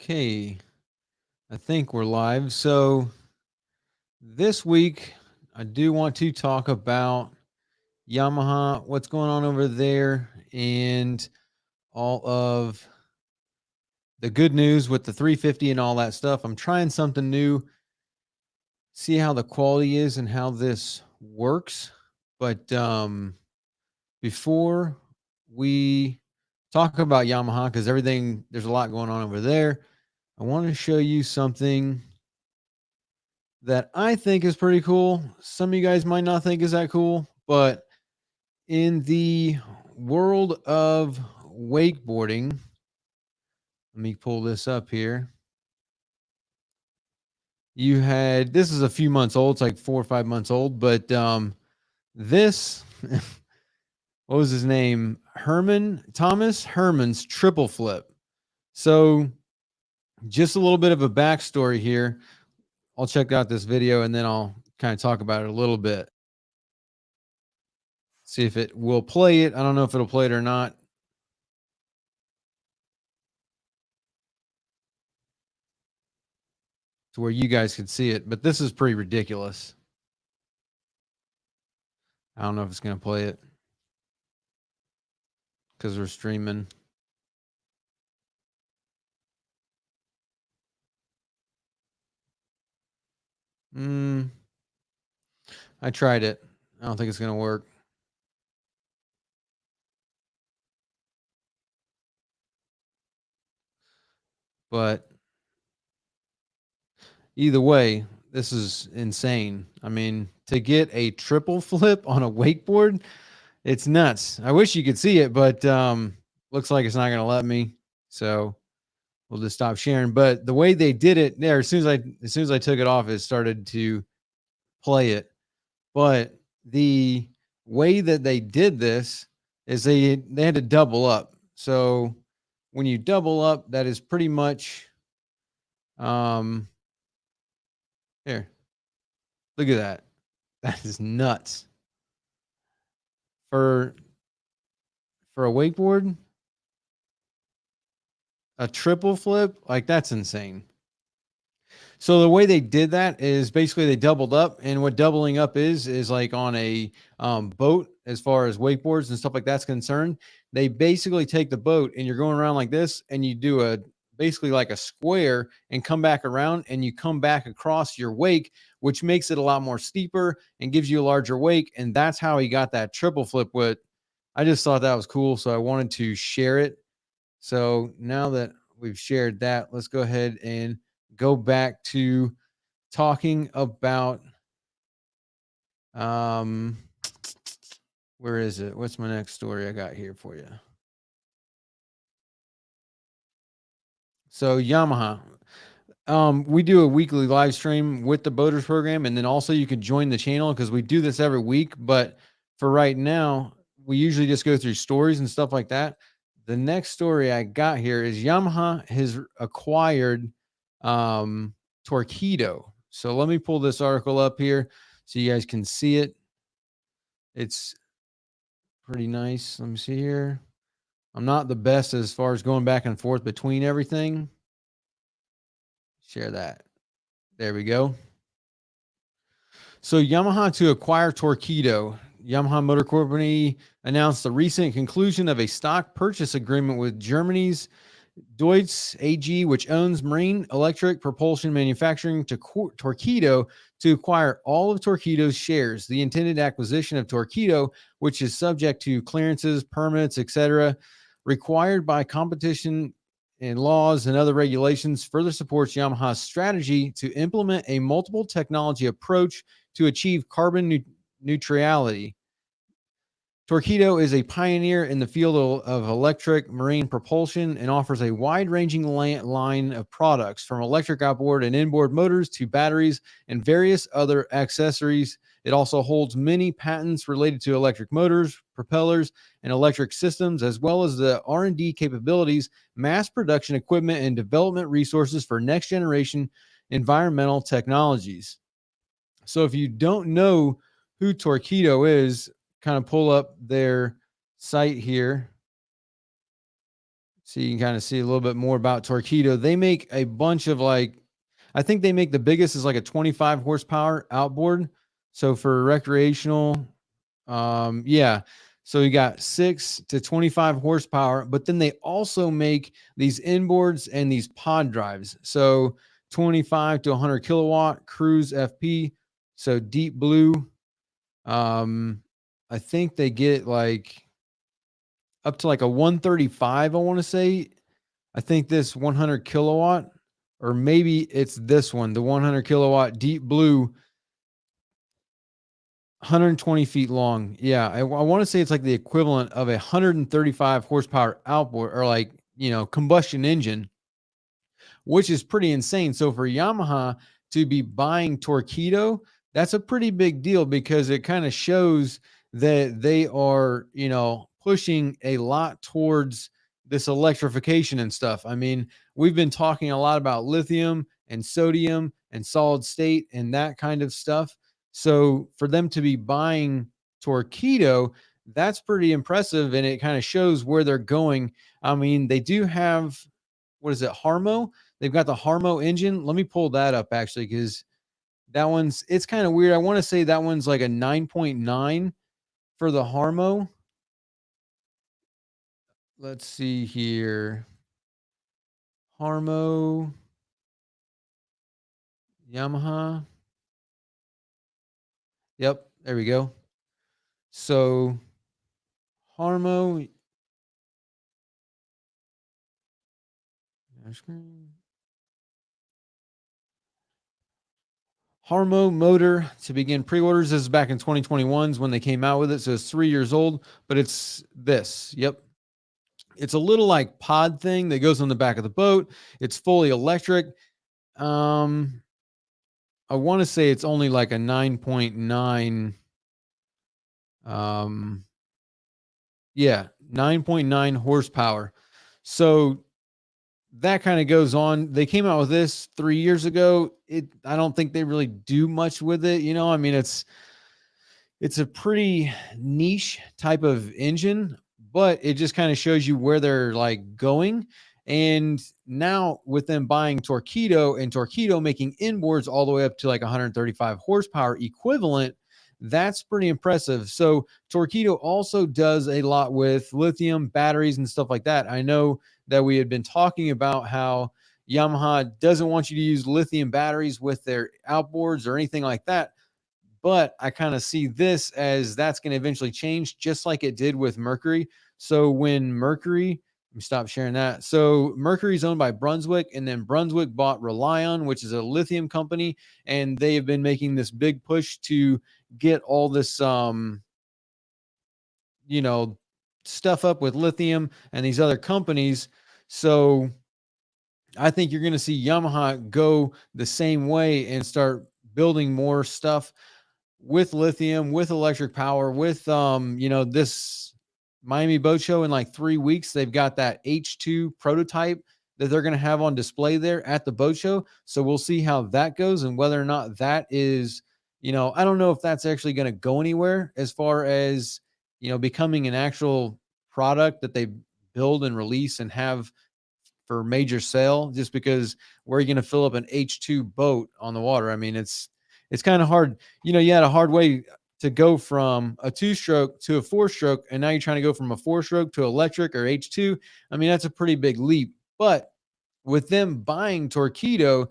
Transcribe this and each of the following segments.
Okay, I think we're live. So this week, I do want to talk about Yamaha, what's going on over there, and all of the good news with the 350 and all that stuff. I'm trying something new, see how the quality is and how this works. But before we talk about Yamaha, because there's a lot going on over there, I want to show you something that I think is pretty cool. Some of you guys might not think is that cool, but in the world of wakeboarding, let me pull this up here. This is a few months old, it's like 4 or 5 months old, but this what was his name? Thomas Herman's triple flip. So just a little bit of a backstory here. I'll check out this video and then I'll kind of talk about it a little bit. See if it will play it. I don't know if it'll play it or not. To where you guys could see it, but this is pretty ridiculous. I don't know if it's going to play it because we're streaming. I tried it. I don't think it's going to work. But either way, this is insane. I mean, to get a triple flip on a wakeboard, it's nuts. I wish you could see it, but looks like it's not going to let me. So we'll just stop sharing. But the way they did it there, as soon as I took it off, it started to play it. But the way that they did this is they had to double up. So when you double up, that is pretty much here. Look at that. That is nuts. For a wakeboard, a triple flip, like that's insane. So the way they did that is basically they doubled up, and what doubling up is like on a boat, as far as wakeboards and stuff like that's concerned. They basically take the boat and you're going around like this, and you do basically like a square and come back around, and you come back across your wake, which makes it a lot more steeper and gives you a larger wake. And that's how he got that triple flip with. I just thought that was cool, so I wanted to share it. So now that we've shared that, let's go ahead and go back to talking about where is it? What's my next story I got here for you? So Yamaha. We do a weekly live stream with the Boaters program, and then also you can join the channel because we do this every week. But for right now, we usually just go through stories and stuff like that. The next story I got here is Yamaha has acquired Torqeedo. So let me pull this article up here so you guys can see it. It's pretty nice. Let me see here. I'm not the best as far as going back and forth between everything. Share that. There we go. So Yamaha to acquire Torqeedo. Yamaha Motor Company announced the recent conclusion of a stock purchase agreement with Germany's Deutz AG, which owns marine electric propulsion manufacturing, to Torqeedo to acquire all of Torqeedo's shares. The intended acquisition of Torqeedo, which is subject to clearances, permits, etc., required by competition and laws and other regulations, further supports Yamaha's strategy to implement a multiple technology approach to achieve carbon neutrality. Torqeedo is a pioneer in the field of electric marine propulsion and offers a wide-ranging line of products, from electric outboard and inboard motors to batteries and various other accessories. It also holds many patents related to electric motors, propellers, and electric systems, as well as the R&D capabilities, mass production equipment, and development resources for next-generation environmental technologies. So if you don't know who Torqeedo is, kind of pull up their site here So you can kind of see a little bit more about Torqeedo. They make a bunch of I think they make the biggest is like a 25 horsepower outboard. So for recreational, yeah. So you got 6 to 25 horsepower, but then they also make these inboards and these pod drives. So 25 to 100 kilowatt cruise FP. So deep blue. I think they get up to like a 135, I want to say. I think this 100 kilowatt, or maybe it's this one, the 100 kilowatt deep blue, 120 feet long. Yeah, I want to say it's like the equivalent of a 135 horsepower outboard or combustion engine, which is pretty insane. So for Yamaha to be buying Torqeedo, that's a pretty big deal because it kind of shows that they are, pushing a lot towards this electrification and stuff. I mean, we've been talking a lot about lithium and sodium and solid state and that kind of stuff. So for them to be buying Torqeedo, that's pretty impressive. And it kind of shows where they're going. I mean, they do have, what is it, Harmo? They've got the Harmo engine. Let me pull that up actually, because it's kind of weird. I want to say that one's like a 9.9 for the Harmo. Let's see here. Harmo, Yamaha. Yep, there we go. So Harmo. Harmo motor to begin pre-orders. This is back in 2021's when they came out with it. So it's 3 years old, but it's this. Yep. It's a little like pod thing that goes on the back of the boat. It's fully electric. I want to say it's only like a 9.9. Yeah, 9.9 horsepower. So that kind of goes on. They came out with this 3 years ago. I don't think they really do much with it. I mean, it's a pretty niche type of engine, but it just kind of shows you where they're going. And now with them buying Torqeedo and Torqeedo making inboards all the way up to like 135 horsepower equivalent, that's pretty impressive. So Torqeedo also does a lot with lithium batteries and stuff like that. I know that we had been talking about how Yamaha doesn't want you to use lithium batteries with their outboards or anything like that. But I kind of see this as that's going to eventually change, just like it did with Mercury. So when Mercury, let me stop sharing that. So Mercury is owned by Brunswick, and then Brunswick bought Relion, which is a lithium company, and they have been making this big push to get all this, stuff up with lithium and these other companies. So I think you're going to see Yamaha go the same way and start building more stuff with lithium, with electric power, with this Miami Boat Show in like 3 weeks. They've got that H2 prototype that they're going to have on display there at the boat show. So we'll see how that goes and whether or not that is, I don't know if that's actually going to go anywhere as far as, becoming an actual product that they build and release and have for major sale, just because where are you going to fill up an H2 boat on the water? I mean, it's kind of hard. You had a hard way to go from a 2-stroke to a 4-stroke, and now you're trying to go from a 4-stroke to electric or H2. I mean, that's a pretty big leap. But with them buying Torqeedo,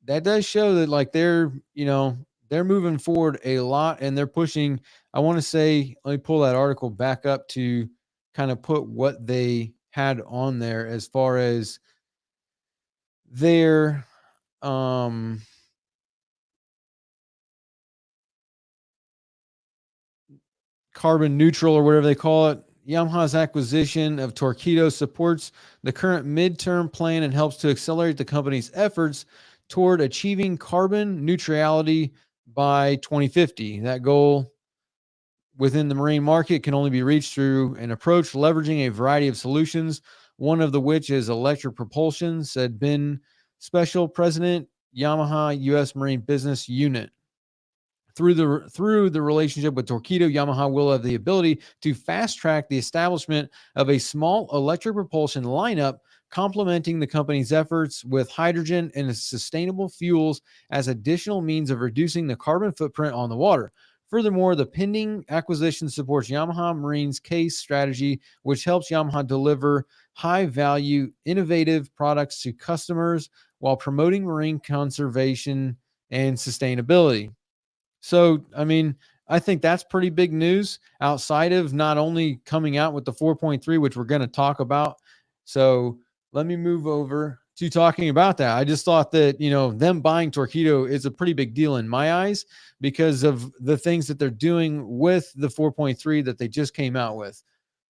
that does show that they're moving forward a lot and they're pushing. I want to say, let me pull that article back up to kind of put what they had on there as far as their carbon neutral or whatever they call it. Yamaha's acquisition of Torqeedo supports the current midterm plan and helps to accelerate the company's efforts toward achieving carbon neutrality by 2050. That goal within the marine market can only be reached through an approach leveraging a variety of solutions, one of the which is electric propulsion, said Ben Special President, Yamaha U.S. Marine Business Unit. Through the relationship with Torqeedo, Yamaha will have the ability to fast track the establishment of a small electric propulsion lineup, complementing the company's efforts with hydrogen and sustainable fuels as additional means of reducing the carbon footprint on the water. Furthermore, the pending acquisition supports Yamaha Marine's CASE strategy, which helps Yamaha deliver high value, innovative products to customers while promoting marine conservation and sustainability. So, I mean, I think that's pretty big news outside of not only coming out with the 4.3, which we're going to talk about. So, let me move over to talking about that. I just thought that, them buying Torqeedo is a pretty big deal in my eyes because of the things that they're doing with the 4.3 that they just came out with.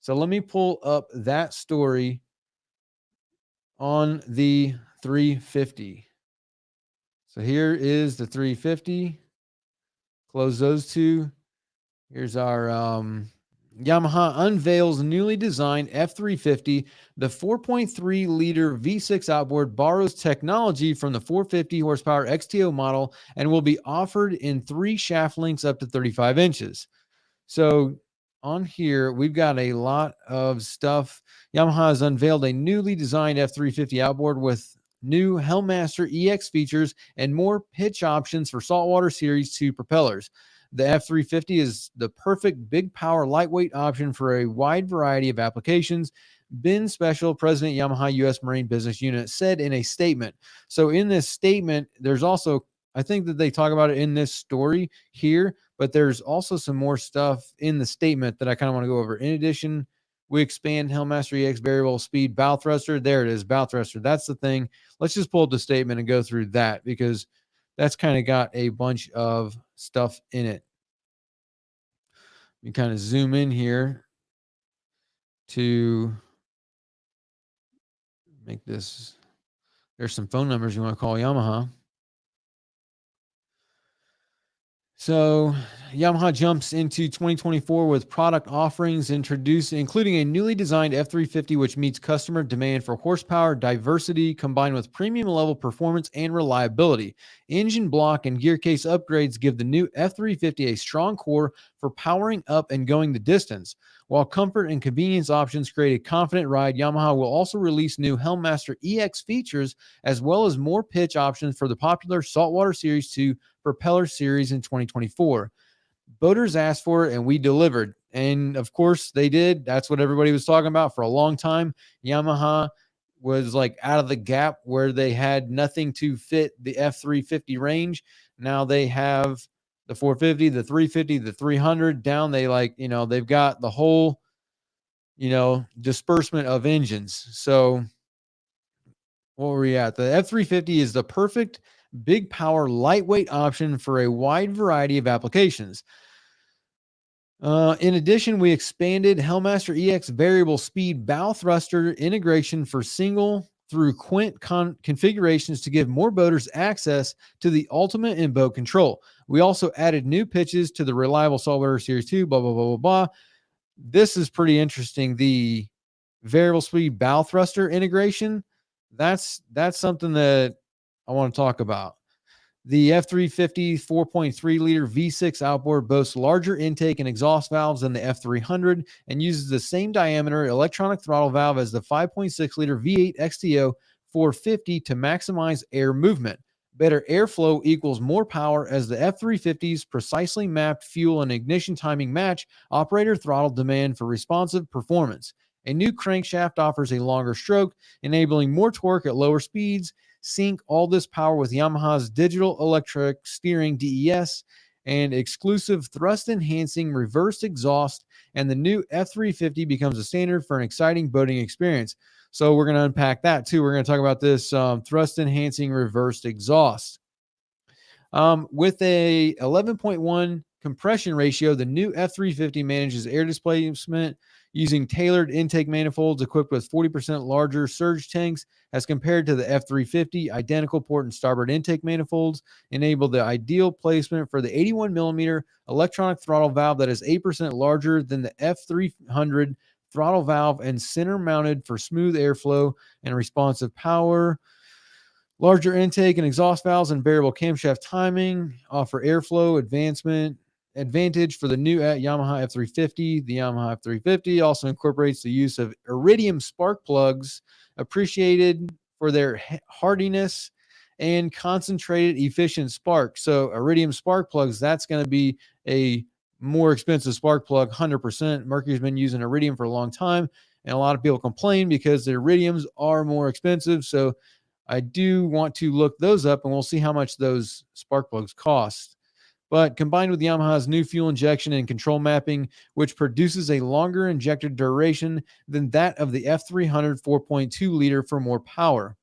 So, let me pull up that story on the 350. So, here is the 350. Close those two. Here's our Yamaha unveils newly designed F350. The 4.3 liter V6 outboard borrows technology from the 450 horsepower XTO model and will be offered in 3 shaft lengths up to 35 inches. So on here, we've got a lot of stuff. Yamaha has unveiled a newly designed F350 outboard with new Hellmaster EX features and more pitch options for saltwater Series 2 propellers. The F350 is the perfect big power lightweight option for a wide variety of applications, Ben Special, President Yamaha U.S. Marine Business Unit, said in a statement. So in this statement, there's also, I think that they talk about it in this story here, but there's also some more stuff in the statement that I kind of want to go over. In addition, we expand Hellmaster EX variable speed bow thruster. There it is, bow thruster. That's the thing. Let's just pull up the statement and go through that because that's kind of got a bunch of stuff in it. You kind of zoom in here to make this. There's some phone numbers you want to call Yamaha. So Yamaha jumps into 2024 with product offerings including a newly designed F350, which meets customer demand for horsepower diversity combined with premium level performance and reliability. Engine block and gear case upgrades give the new F350 a strong core for powering up and going the distance. While comfort and convenience options create a confident ride, Yamaha will also release new Hellmaster EX features as well as more pitch options for the popular Saltwater Series 2 propeller series in 2024. Boaters asked for it and we delivered. And of course they did. That's what everybody was talking about for a long time. Yamaha was like out of the gap where they had nothing to fit the F350 range. Now they have the 450, the 350, the 300 down. They've got the whole, disbursement of engines. So what were we at? The F350 is the perfect big power lightweight option for a wide variety of applications. In addition, we expanded Hellmaster EX variable speed bow thruster integration for single through quint configurations to give more boaters access to the ultimate in boat control. We also added new pitches to the reliable Saltwater Series 2, blah, blah, blah, blah, blah. This is pretty interesting. The variable speed bow thruster integration, that's something that I want to talk about. The F350 4.3 liter V6 outboard boasts larger intake and exhaust valves than the F300 and uses the same diameter electronic throttle valve as the 5.6 liter V8 XTO 450 to maximize air movement. Better airflow equals more power as the F350's precisely mapped fuel and ignition timing match operator throttle demand for responsive performance. A new crankshaft offers a longer stroke, enabling more torque at lower speeds. Sync all this power with Yamaha's digital electric steering DES and exclusive thrust enhancing reversed exhaust, and the new F350 becomes a standard for an exciting boating experience. So we're going to unpack that too. We're going to talk about this thrust enhancing reversed exhaust. With a 11.1 compression ratio, the new F350 manages air displacement using tailored intake manifolds equipped with 40% larger surge tanks as compared to the F350. Identical port and starboard intake manifolds enable the ideal placement for the 81 millimeter electronic throttle valve that is 8% larger than the F300 throttle valve and center mounted for smooth airflow and responsive power. Larger intake and exhaust valves and variable camshaft timing offer airflow advantage for the new Yamaha F350. The Yamaha F350 also incorporates the use of iridium spark plugs, appreciated for their hardiness and concentrated efficient spark. So iridium spark plugs, that's going to be a more expensive spark plug, 100%. Mercury's been using iridium for a long time, and a lot of people complain because the iridiums are more expensive. So I do want to look those up, and we'll see how much those spark plugs cost. But combined with Yamaha's new fuel injection and control mapping, which produces a longer injector duration than that of the F300 4.2 liter for more power.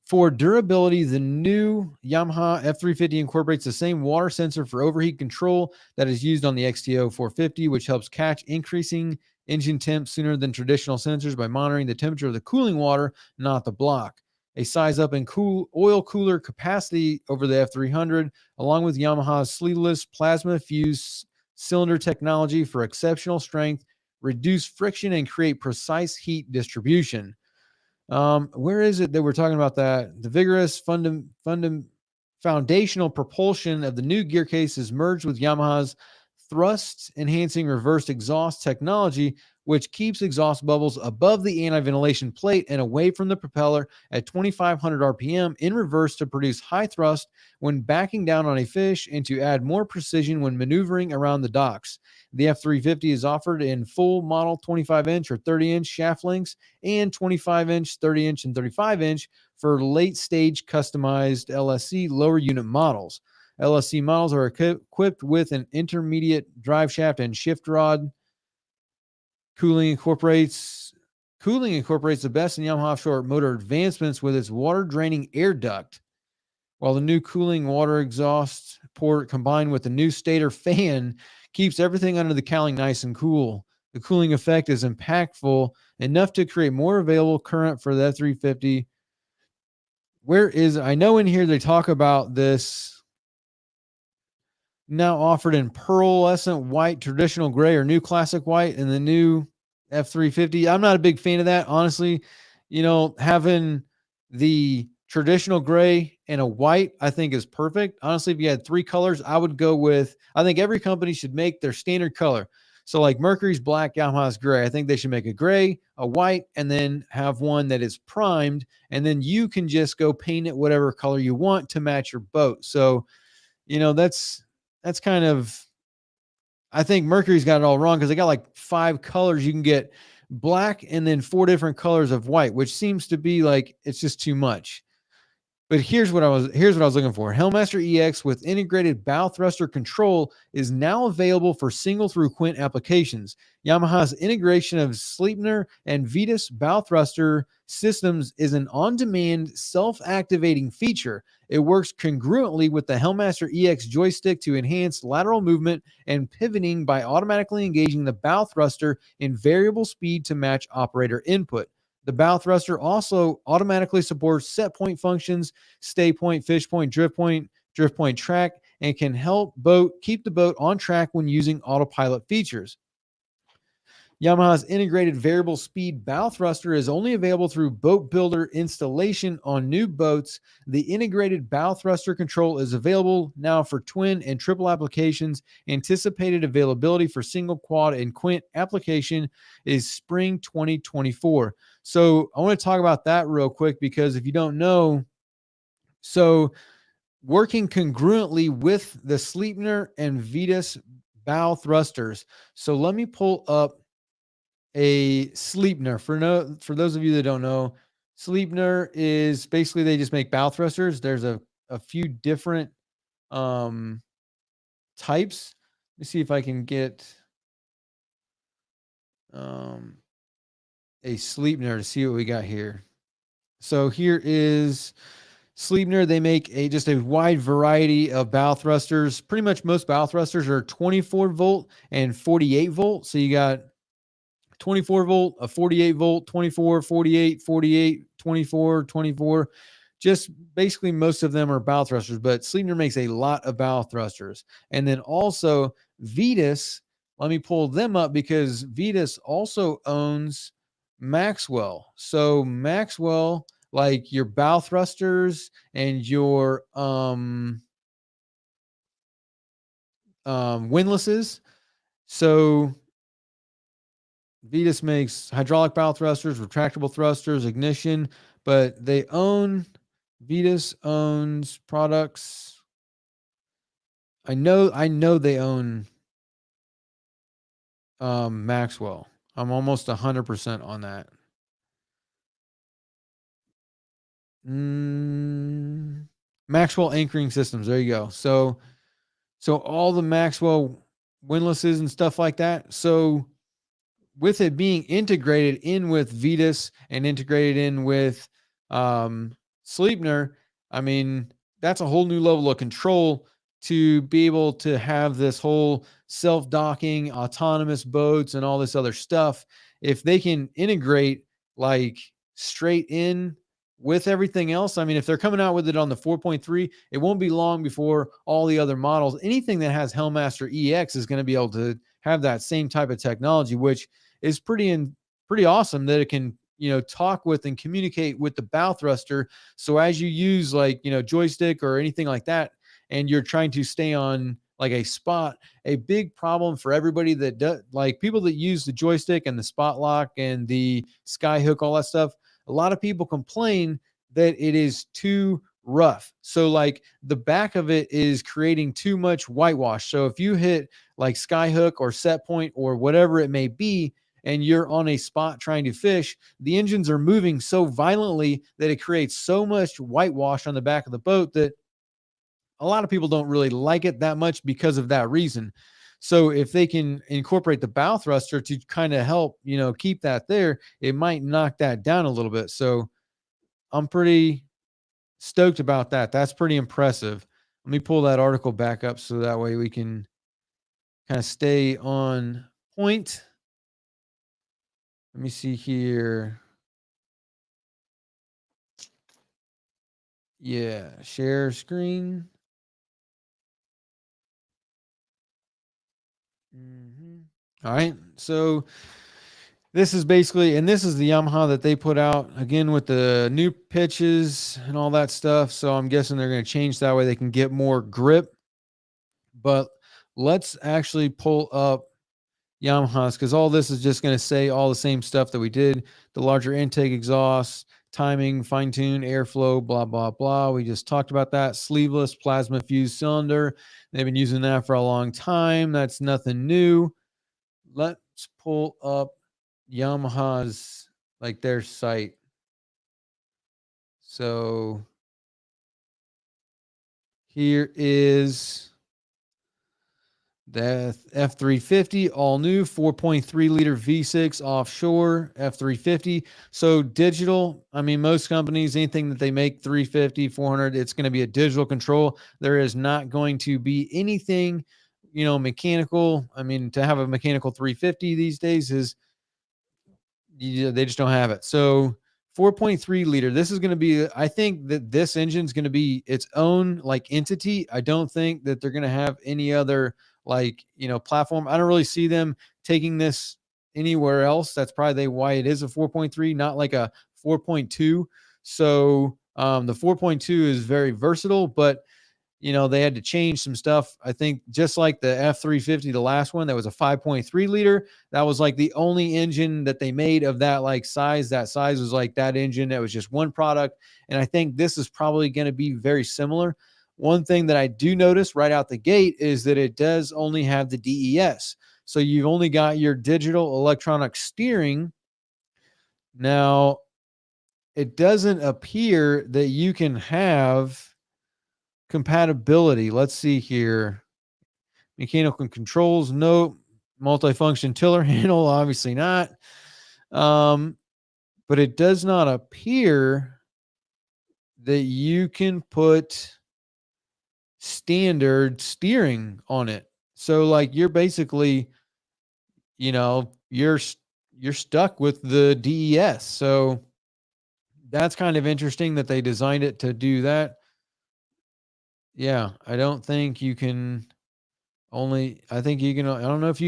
For durability, the new Yamaha F350 incorporates the same water sensor for overheat control that is used on the XTO 450, which helps catch increasing engine temps sooner than traditional sensors by monitoring the temperature of the cooling water, not the block. A size up in oil cooler capacity over the F300, along with Yamaha's sleeveless plasma fused cylinder technology for exceptional strength, reduce friction, and create precise heat distribution. Where is it that we're talking about that? The vigorous foundational propulsion of the new gear case is merged with Yamaha's thrust enhancing reversed exhaust technology, which keeps exhaust bubbles above the anti-ventilation plate and away from the propeller at 2,500 RPM in reverse to produce high thrust when backing down on a fish and to add more precision when maneuvering around the docks. The F350 is offered in full model 25-inch or 30-inch shaft lengths and 25-inch, 30-inch, and 35-inch for late-stage customized LSC lower unit models. LSC models are equipped with an intermediate drive shaft and shift rod. Cooling incorporates the best in Yamaha offshore motor advancements with its water-draining air duct, while the new cooling water exhaust port combined with the new stator fan keeps everything under the cowling nice and cool. The cooling effect is impactful enough to create more available current for the F350. I know in here they talk about this now offered in pearlescent white, traditional gray, or new classic white in the new F350. I'm not a big fan of that, honestly. Having the traditional gray and a white, I think is perfect. Honestly, if you had three colors, I think every company should make their standard color. So like Mercury's black, Yamaha's gray. I think they should make a gray, a white, and then have one that is primed. And then you can just go paint it whatever color you want to match your boat. So, that's kind of, I think Mercury's got it all wrong because they got like 5 colors. You can get black and then 4 different colors of white, which seems to be like it's just too much. But here's what I was looking for. Hellmaster EX with integrated bow thruster control is now available for single through quint applications. Yamaha's integration of Sleipner and Vetus bow thruster systems is an on-demand self-activating feature. It works congruently with the Hellmaster EX joystick to enhance lateral movement and pivoting by automatically engaging the bow thruster in variable speed to match operator input. The bow thruster also automatically supports set point functions, stay point, fish point, drift point track, and can help keep the boat on track when using autopilot features. Yamaha's integrated variable speed bow thruster is only available through boat builder installation on new boats. The integrated bow thruster control is available now for twin and triple applications. Anticipated availability for single, quad, and quint application is spring 2024. So I want to talk about that real quick because if you don't know, so working congruently with the Sleipner and Vetus bow thrusters. So let me pull up a Sleipner. For those of you that don't know, Sleipner is basically they just make bow thrusters. There's a few different types. Let me see if I can get a Sleipner to see what we got here. So here is Sleipner. They make just a wide variety of bow thrusters. Pretty much most bow thrusters are 24 volt and 48 volt. So you got 24 volt, a 48 volt, 24, 48, 48, 24, 24. Just basically most of them are bow thrusters, but Sleipner makes a lot of bow thrusters. And then also Vetus, let me pull them up because Vetus also owns Maxwell. So Maxwell, like your bow thrusters and your windlasses. So Vetus makes hydraulic bow thrusters, retractable thrusters, ignition, but Vetus owns products. I know they own Maxwell. I'm almost 100% on that. Maxwell anchoring systems. There you go. So all the Maxwell windlasses and stuff like that. So with it being integrated in with Vetus and integrated in with Sleipner, I mean, that's a whole new level of control to be able to have this whole self-docking, autonomous boats and all this other stuff. If they can integrate like straight in with everything else, I mean, if they're coming out with it on the 4.3, it won't be long before all the other models, anything that has Hellmaster EX is going to be able to have that same type of technology, which is pretty awesome that it can, talk with and communicate with the bow thruster. So as you use like, joystick or anything like that, and you're trying to stay on like a spot, a big problem for everybody that does, like people that use the joystick and the spot lock and the sky hook, all that stuff. A lot of people complain that it is too rough. So like the back of it is creating too much whitewash. So if you hit like sky hook or set point or whatever it may be, and you're on a spot trying to fish, the engines are moving so violently that it creates so much whitewash on the back of the boat that a lot of people don't really like it that much because of that reason. So if they can incorporate the bow thruster to kind of help, keep that there, it might knock that down a little bit. So I'm pretty stoked about that. That's pretty impressive. Let me pull that article back up so that way we can kind of stay on point. Let me see here. Yeah, share screen. All right. So this is basically, and this is the Yamaha that they put out again with the new pitches and all that stuff. So I'm guessing they're going to change that way they can get more grip. But let's actually pull up Yamaha's, because all this is just going to say all the same stuff that we did. The larger intake exhaust, timing, fine-tune, airflow, blah, blah, blah. We just talked about that. Sleeveless plasma fused cylinder. They've been using that for a long time. That's nothing new. Let's pull up Yamaha's, like their site. So here is the F350, all new, 4.3 liter V6 offshore F350. So digital, I mean, most companies, anything that they make 350, 400, it's going to be a digital control. There is not going to be anything, mechanical. I mean, to have a mechanical 350 these days is, they just don't have it. So 4.3 liter. This is going to be, I think that this engine is going to be its own like entity. I don't think that they're going to have any other like, platform. I don't really see them taking this anywhere else. That's probably why it is a 4.3, not like a 4.2. So the 4.2 is very versatile, but they had to change some stuff. I think just like the F350, the last one, that was a 5.3 liter. That was like the only engine that they made of that like size. That size was like that engine. That was just one product. And I think this is probably going to be very similar. One thing that I do notice right out the gate is that it does only have the DES. So you've only got your digital electronic steering. Now, it doesn't appear that you can have compatibility. Let's see here. Mechanical controls, no. Multifunction tiller handle, obviously not. But it does not appear that you can put standard steering on it. So like you're basically, you're stuck with the DES. So that's kind of interesting that they designed it to do that. Yeah, I don't think you can I think you can, I don't know if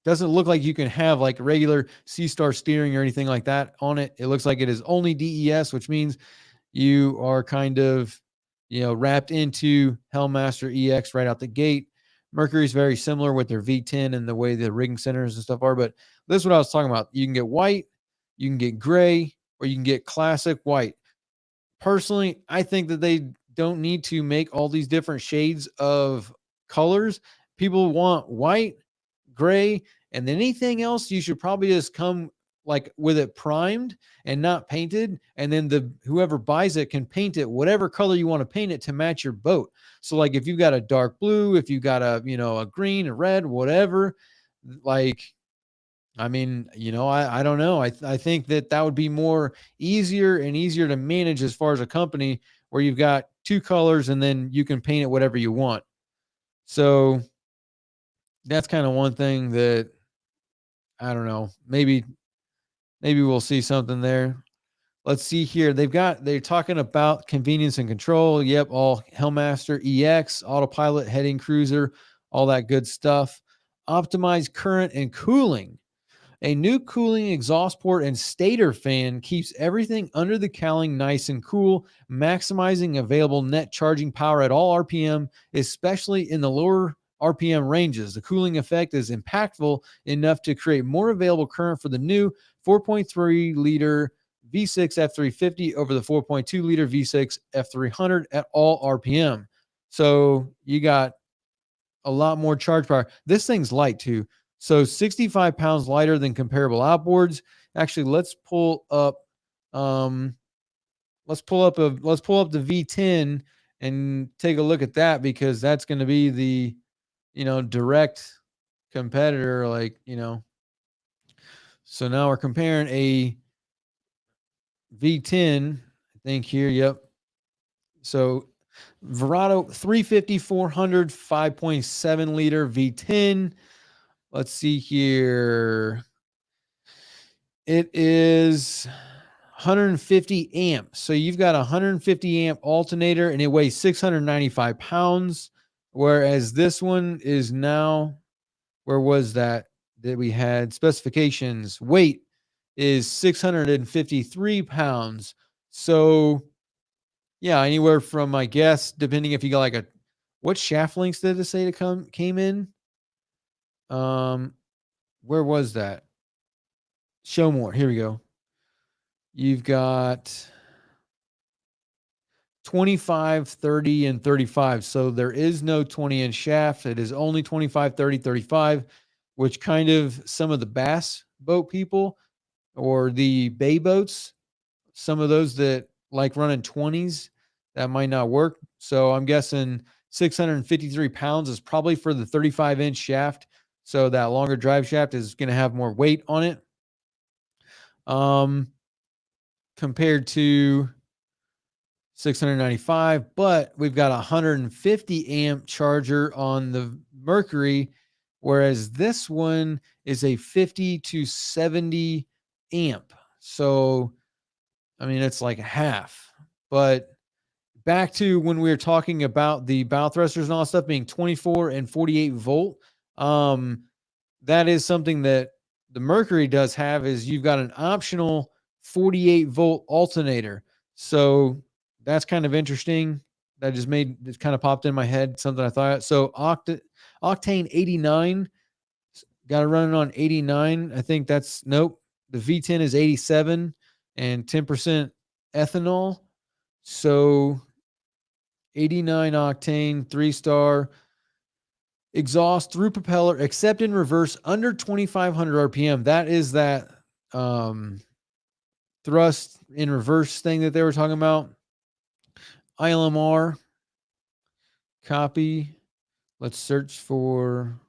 doesn't look like you can have like regular C-Star steering or anything like that on it. It looks like it is only DES, which means you are kind of, wrapped into Hellmaster EX right out the gate. Mercury's very similar with their V10 and the way the rigging centers and stuff are, but this is what I was talking about. You can get white, you can get gray, or you can get classic white. Personally, I think that they don't need to make all these different shades of colors. People want white, gray, and then anything else, you should probably just come like with it primed and not painted. And then whoever buys it can paint it whatever color you want to paint it to match your boat. So like if you've got a dark blue, if you've got a green, a red, whatever, like, I mean, I don't know. I think that would be more easier and easier to manage as far as a company where you've got two colors and then you can paint it whatever you want. So that's kind of one thing that I don't know. Maybe we'll see something there. Let's see here. They're talking about convenience and control. Yep, all Hellmaster EX, autopilot, heading cruiser, all that good stuff. Optimize current and cooling. A new cooling exhaust port and stator fan keeps everything under the cowling nice and cool, maximizing available net charging power at all RPM, especially in the lower RPM ranges. The cooling effect is impactful enough to create more available current for the new 4.3 liter V6 F350 over the 4.2 liter V6 F300 at all RPM. So you got a lot more charge power. This thing's light too. So 65 pounds lighter than comparable outboards. Actually, let's pull up the V10 and take a look at that, because that's going to be the, direct competitor. Like, so now we're comparing a V10, I think here. Yep. So Verado 350, 400, 5.7 liter V10. Let's see here. It is 150 amps. So you've got a 150 amp alternator and it weighs 695 pounds. Whereas this one is now, where was that we had specifications? Weight is 653 pounds. So yeah, anywhere from, I guess, depending if you got like what shaft links did it say came in? Where was that? Show more. Here we go. You've got 25, 30, and 35. So there is no 20-inch shaft. It is only 25, 30, 35, which kind of some of the bass boat people or the bay boats, some of those that like running 20s, that might not work. So I'm guessing 653 pounds is probably for the 35-inch shaft. So that longer drive shaft is going to have more weight on it. Compared to 695, but we've got a 150 amp charger on the Mercury, whereas this one is a 50 to 70 amp. So, I mean, it's like half. But back to when we were talking about the bow thrusters and all that stuff being 24 and 48 volt, that is something that the Mercury does have, is you've got an optional 48 volt alternator. So that's kind of interesting. That just it kind of popped in my head, something I thought. So octane 89, got to run it on 89. I think that's, nope. The V10 is 87 and 10% ethanol. So 89 octane, 3-star. Exhaust through propeller, except in reverse, under 2,500 RPM. That is that thrust in reverse thing that they were talking about. ILMR, copy. Let's search for.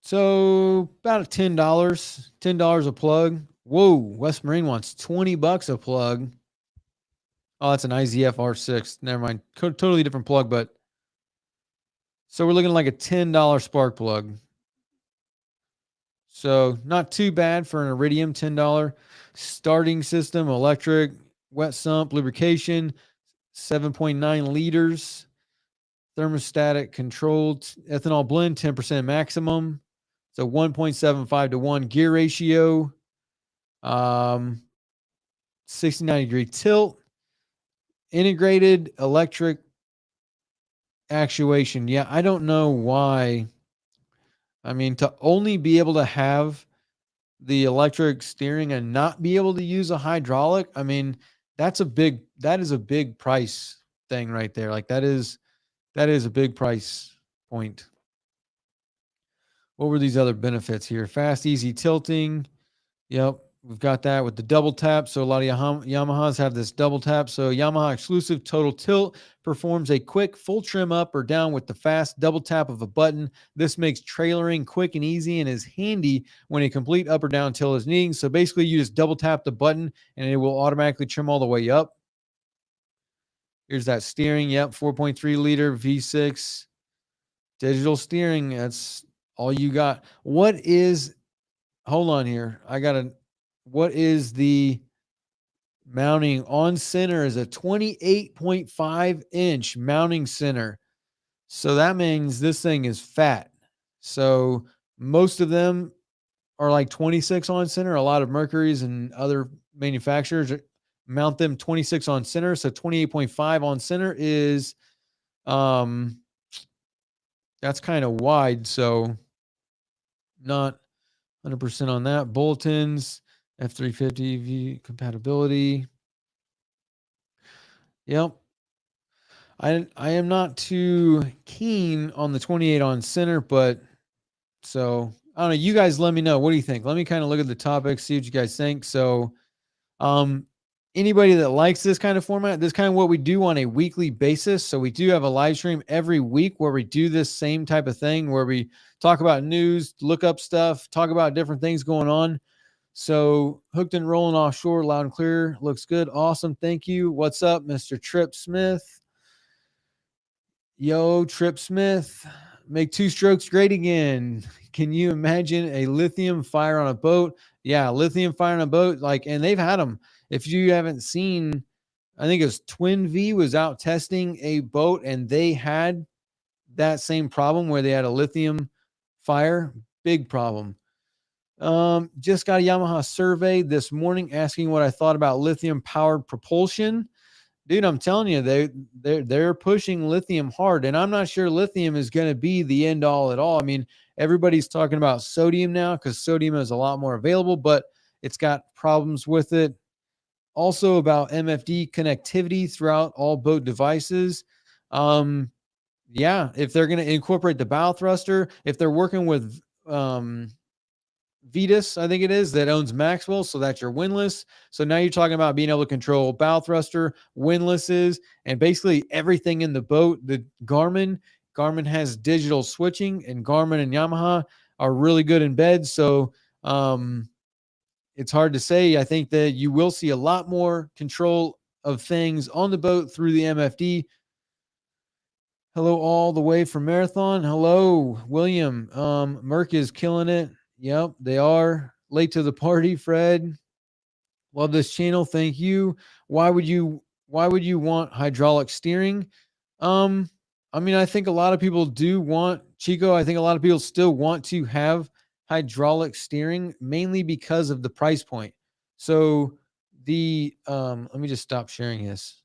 So about $10 a plug. Whoa, West Marine wants $20 a plug. Oh, that's an IZF R6. Never mind. Totally different plug, but so we're looking like a $10 spark plug. So not too bad for an Iridium. $10 starting system, electric, wet sump, lubrication, 7.9 liters, thermostatic controlled ethanol blend, 10% maximum. So 1.75 to 1 gear ratio. Um, 60-90 degree tilt, integrated electric actuation. Yeah, I don't know why. I mean, to only be able to have the electric steering and not be able to use a hydraulic, I mean, that is a big price thing right there. Like that is a big price point. What were these other benefits here? Fast, easy tilting. Yep, we've got that with the double tap. So a lot of Yamahas have this double tap. So Yamaha exclusive total tilt performs a quick full trim up or down with the fast double tap of a button. This makes trailering quick and easy and is handy when a complete up or down tilt is needed. So basically you just double tap the button and it will automatically trim all the way up. Here's that steering. Yep, 4.3 liter V6 digital steering. That's all you got. Hold on here. What is the mounting on center? Is a 28.5 inch mounting center. So that means this thing is fat. So most of them are like 26 on center. A lot of Mercury's and other manufacturers mount them 26 on center. So 28.5 on center is, that's kind of wide. So not 100% on that. Bulletins, F350 compatibility. Yep. I am not too keen on the 28 on center, but so I don't know. You guys let me know. What do you think? Let me kind of look at the topics, see what you guys think. So anybody that likes this kind of format, this is kind of what we do on a weekly basis. So we do have a live stream every week where we do this same type of thing where we talk about news, look up stuff, talk about different things going on. So hooked and rolling offshore, loud and clear. Looks good. Awesome. Thank you. What's up, Mr. Trip Smith? Yo, Trip Smith. Make two strokes great again. Can you imagine a lithium fire on a boat? Yeah, lithium fire on a boat. And they've had them. If you haven't seen, I think it was Twin V was out testing a boat and they had that same problem where they had a lithium fire. Big problem. Just got a Yamaha survey this morning asking what I thought about lithium powered propulsion. Dude, I'm telling you, they're pushing lithium hard, and I'm not sure lithium is going to be the end all at all. I mean, everybody's talking about sodium now because sodium is a lot more available, but it's got problems with it. Also about MFD connectivity throughout all boat devices. Yeah, if they're going to incorporate the bow thruster, if they're working with Vetus, I think it is, that owns Maxwell. So that's your windlass. So now you're talking about being able to control bow thruster, windlasses, and basically everything in the boat. The Garmin has digital switching, and Garmin and Yamaha are really good in bed. So it's hard to say. I think that you will see a lot more control of things on the boat through the MFD. Hello, all the way from Marathon. Hello, William. Merck is killing it. Yep, they are. Late to the party, Fred. Love this channel. Thank you. Why would you want hydraulic steering? I mean, I think a lot of people do want, Chico, I think a lot of people still want to have hydraulic steering, mainly because of the price point. So let me just stop sharing this.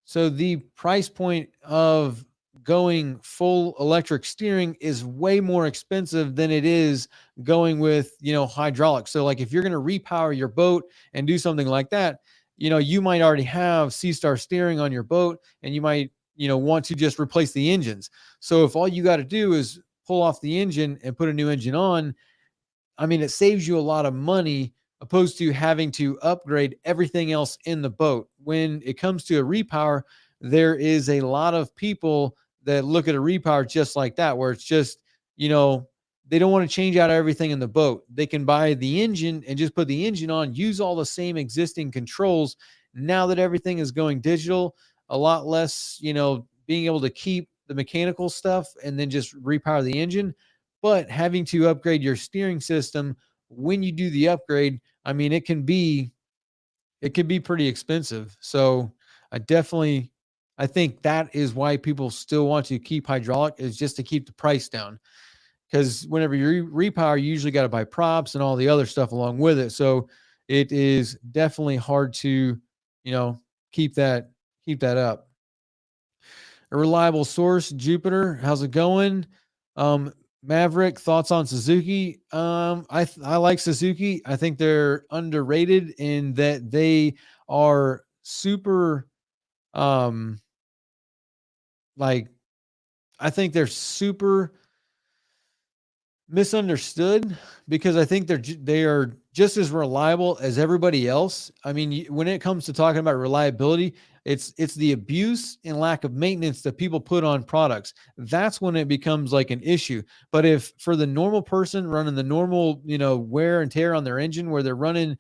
So the price point of going full electric steering is way more expensive than it is going with, hydraulic. So like if you're going to repower your boat and do something like that, you might already have C-Star steering on your boat and you might, want to just replace the engines. So if all you got to do is pull off the engine and put a new engine on, I mean, it saves you a lot of money opposed to having to upgrade everything else in the boat. When it comes to a repower, there is a lot of people that look at a repower just like that, where it's just, they don't want to change out everything in the boat. They can buy the engine and just put the engine on, use all the same existing controls. Now that everything is going digital, a lot less, being able to keep the mechanical stuff and then just repower the engine. But having to upgrade your steering system when you do the upgrade, I mean, it can be pretty expensive. So I think that is why people still want to keep hydraulic, is just to keep the price down. because whenever you repower, you usually got to buy props and all the other stuff along with it. So it is definitely hard to, you know, keep that up. A reliable source, Jupiter. How's it going? Um, Maverick, thoughts on Suzuki? I like Suzuki. I think they're underrated in that they are super um like I think they're super misunderstood because I think they are just as reliable as everybody else. I mean, when it comes to talking about reliability, it's the abuse and lack of maintenance that people put on products. That's when it becomes like an issue. But if for the normal person running the normal, wear and tear on their engine, where they're running,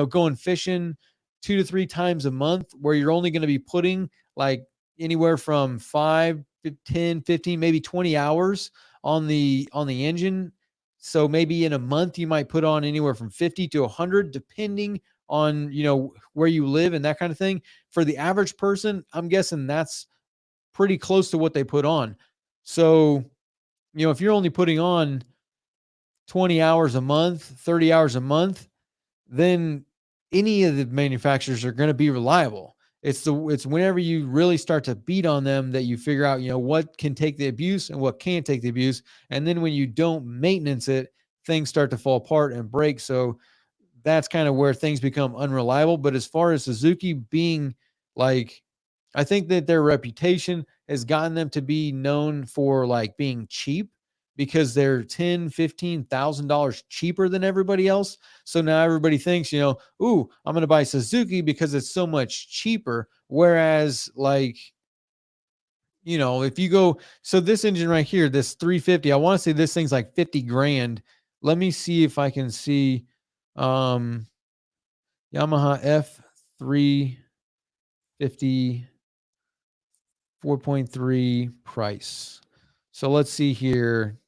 going fishing 2 to 3 times a month, where you're only going to be putting like anywhere from 5 to 10, 15, maybe 20 hours on the engine. So maybe in a month you might put on anywhere from 50 to 100 depending on, where you live and that kind of thing. For the average person, I'm guessing that's pretty close to what they put on. So, if you're only putting on 20 hours a month, 30 hours a month, then any of the manufacturers are going to be reliable. It's whenever you really start to beat on them that you figure out, what can take the abuse and what can't take the abuse. And then when you don't maintenance it, things start to fall apart and break. So that's kind of where things become unreliable. But as far as Suzuki being like, I think that their reputation has gotten them to be known for like being cheap because they're $10,000-$15,000 cheaper than everybody else. So now everybody thinks, ooh, I'm going to buy Suzuki because it's so much cheaper. Whereas like, if you go, so this engine right here, this 350, I want to say this thing's like 50 grand. Let me see if I can see Yamaha F350 4.3 price. So let's see here.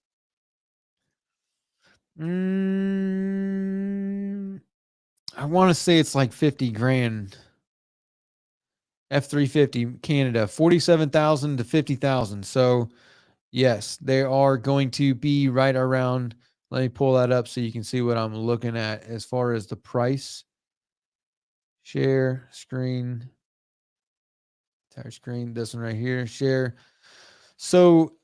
I want to say it's like 50 grand. F350 Canada, 47,000 to 50,000. So, yes, they are going to be right around. Let me pull that up so you can see what I'm looking at as far as the price. Share screen. Entire screen. This one right here. Share. So,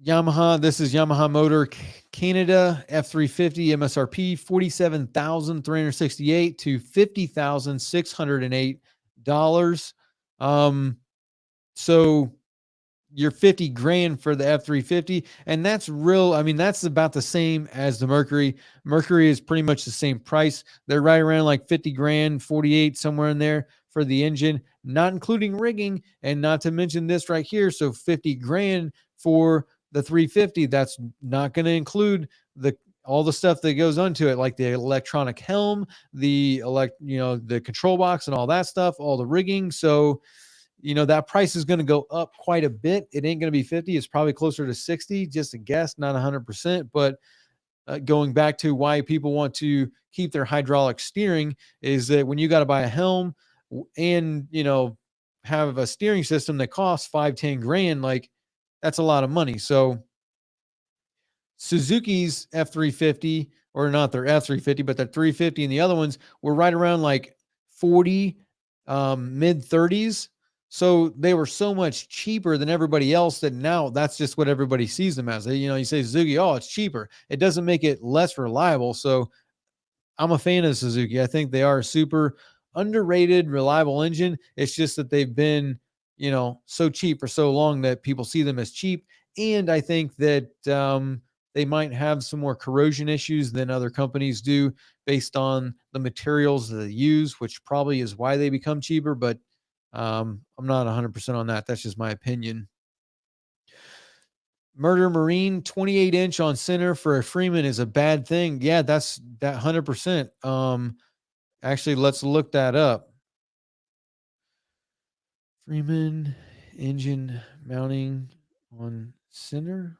Yamaha, this is Yamaha Motor Canada F350 MSRP 47,368 to $50,608. So you're 50 grand for the F350, and that's real. I mean, that's about the same as the Mercury. Mercury is pretty much the same price. They're right around like 50 grand, 48, somewhere in there for the engine, not including rigging, and not to mention this right here. So 50 grand for the 350. That's not going to include all the stuff that goes onto it, like the electronic helm, the the control box and all that stuff, all the rigging. So that price is going to go up quite a bit. It ain't going to be 50. It's probably closer to 60, just a guess, not 100%. But going back to why people want to keep their hydraulic steering is that when you got to buy a helm and, have a steering system that costs 5-10 grand, like that's a lot of money. So Suzuki's F350, or not their F350, but their 350 and the other ones were right around like 40, mid 30s. So they were so much cheaper than everybody else that now that's just what everybody sees them as. You say Suzuki, oh, it's cheaper. It doesn't make it less reliable. So I'm a fan of Suzuki. I think they are a super underrated, reliable engine. It's just that they've been, so cheap for so long that people see them as cheap. And I think that they might have some more corrosion issues than other companies do based on the materials that they use, which probably is why they become cheaper. But I'm not 100% on that. That's just my opinion. Murder Marine 28-inch on center for a Freeman is a bad thing. Yeah, that's that 100%. Actually, let's look that up. Freeman engine mounting on center.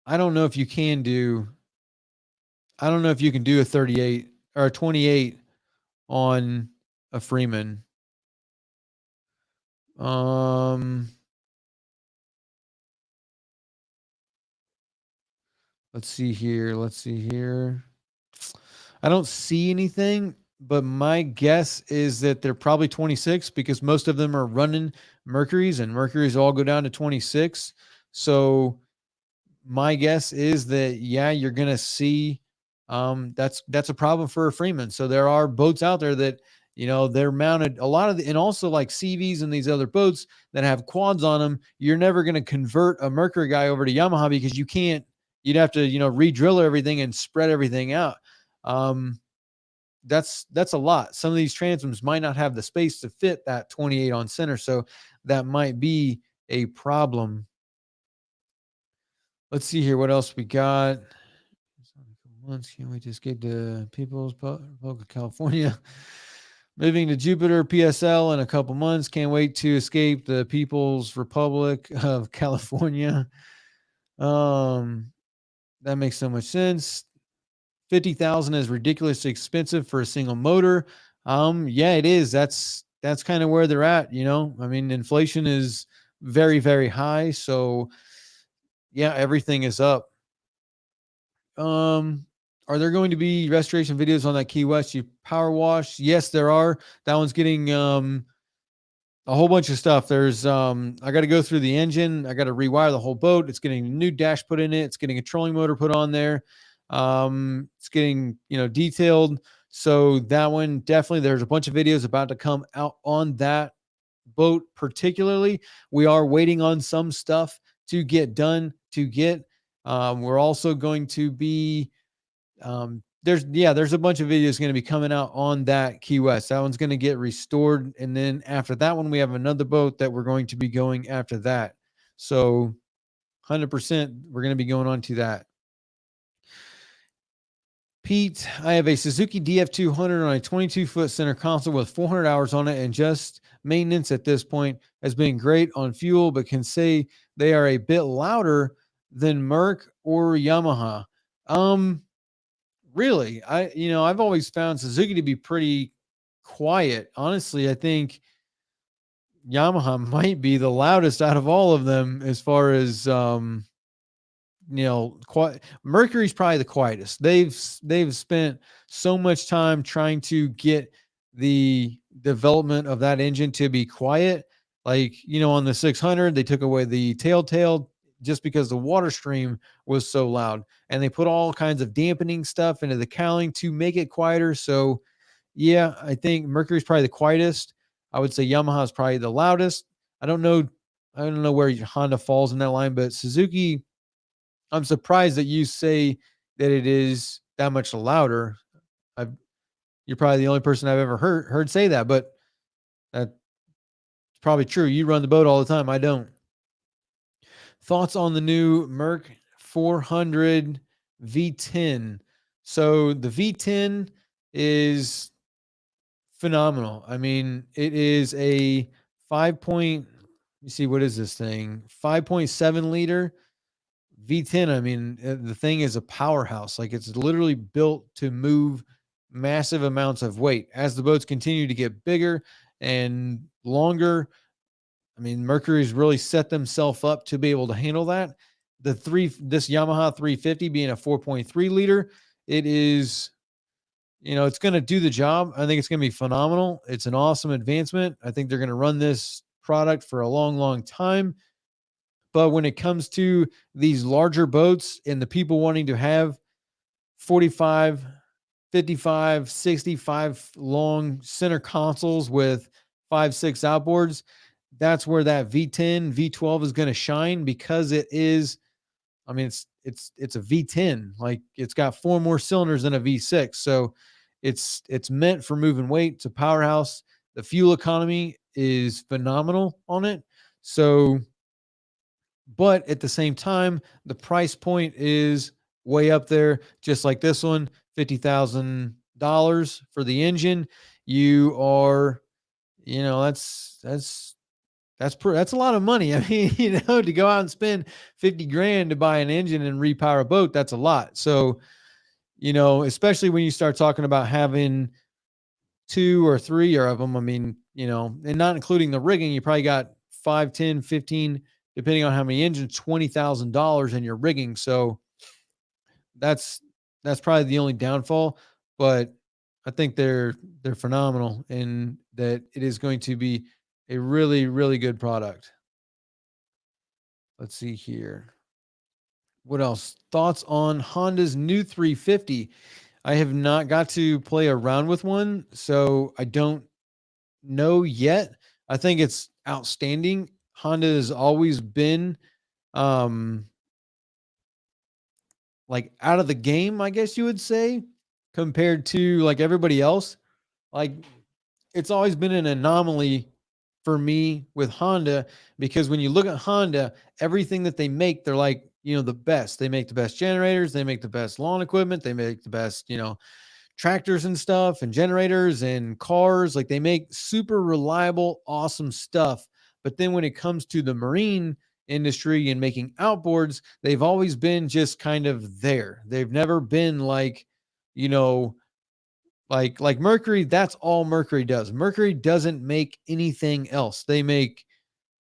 I don't know if you can do a 38 or a 28 on a Freeman. Let's see here. Let's see here. I don't see anything, but my guess is that they're probably 26 because most of them are running Mercuries, and Mercuries all go down to 26. So my guess is that, yeah, you're gonna see that's a problem for a Freeman. So there are boats out there that, they're mounted a lot of and also like CVs and these other boats that have quads on them. You're never going to convert a Mercury guy over to Yamaha because you can't. You'd have to, re-drill everything and spread everything out. um that's a lot. Some of these transoms might not have the space to fit that 28 on center, so that might be a problem. Let's see here what else we got. Months, can't wait to escape to People's Republic of California. Moving to Jupiter PSL in a couple months. Can't wait to escape the People's Republic of California. That makes so much sense. 50,000 is ridiculously expensive for a single motor. Yeah, it is. That's kind of where they're at. I mean, inflation is very, very high. So yeah, everything is up. Are there going to be restoration videos on that Key West power wash? Yes, there are. That one's getting a whole bunch of stuff. There's I got to go through the engine. I got to rewire the whole boat. It's getting a new dash put in it. It's getting a trolling motor put on there. It's getting, detailed. So that one definitely, there's a bunch of videos about to come out on that boat particularly. We are waiting on some stuff to get done to get. We're also going to be there's a bunch of videos going to be coming out on that Key West. That one's going to get restored, and then after that one, we have another boat that we're going to be going after that. So 100% we're going to be going on to that. Pete, I have a Suzuki DF200 on a 22-foot center console with 400 hours on it, and just maintenance at this point has been great on fuel, but can say they are a bit louder than Merc or Yamaha. Really, I've always found Suzuki to be pretty quiet. Honestly, I think Yamaha might be the loudest out of all of them as far as Mercury's probably the quietest. They've spent so much time trying to get the development of that engine to be quiet. Like, on the 600, they took away the telltale just because the water stream was so loud, and they put all kinds of dampening stuff into the cowling to make it quieter. So yeah, I think Mercury's probably the quietest. I would say Yamaha is probably the loudest. I don't know where Honda falls in that line, but Suzuki, I'm surprised that you say that it is that much louder. You're probably the only person I've ever heard say that, but that's probably true. You run the boat all the time. I don't. Thoughts on the new Merc 400 V10? So the V10 is phenomenal. I mean, it is a 5 point, let me see, what is this thing? 5.7 liter V10. I mean, the thing is a powerhouse. Like, it's literally built to move massive amounts of weight. As the boats continue to get bigger and longer, I mean, Mercury's really set themselves up to be able to handle that. This Yamaha 350 being a 4.3 liter, it is, it's going to do the job. I think it's going to be phenomenal. It's an awesome advancement. I think they're going to run this product for a long, long time. But when it comes to these larger boats and the people wanting to have 45, 55, 65 long center consoles with 5-6 outboards, that's where that V10, V12 is going to shine, because it is, I mean, it's a V10. Like, it's got 4 more cylinders than a V6. So it's meant for moving weight. It's a powerhouse. The fuel economy is phenomenal on it. So, but at the same time, the price point is way up there, just like this one, $50,000 for the engine. You are, that's a lot of money. I mean, to go out and spend 50 grand to buy an engine and repower a boat, that's a lot. So, especially when you start talking about having 2 or 3 of them, I mean, and not including the rigging, you probably got 5, 10, 15, depending on how many engines, $20,000 in your rigging. So that's that's probably the only downfall, but I think they're phenomenal and that it is going to be a really, really good product. Let's see here. What else? Thoughts on Honda's new 350? I have not got to play around with one, so I don't know yet. I think it's outstanding. Honda has always been um like out of the game, I guess you would say, compared to like everybody else. Like it's always been an anomaly for me with Honda because when you look at Honda, everything that they make, they're like, the best. They make the best generators, they make the best lawn equipment, they make the best, tractors and stuff and generators and cars. Like they make super reliable, awesome stuff. But then when it comes to the marine industry and making outboards, they've always been just kind of there. They've never been like, you know, like Mercury, that's all Mercury does. Mercury doesn't make anything else. They make,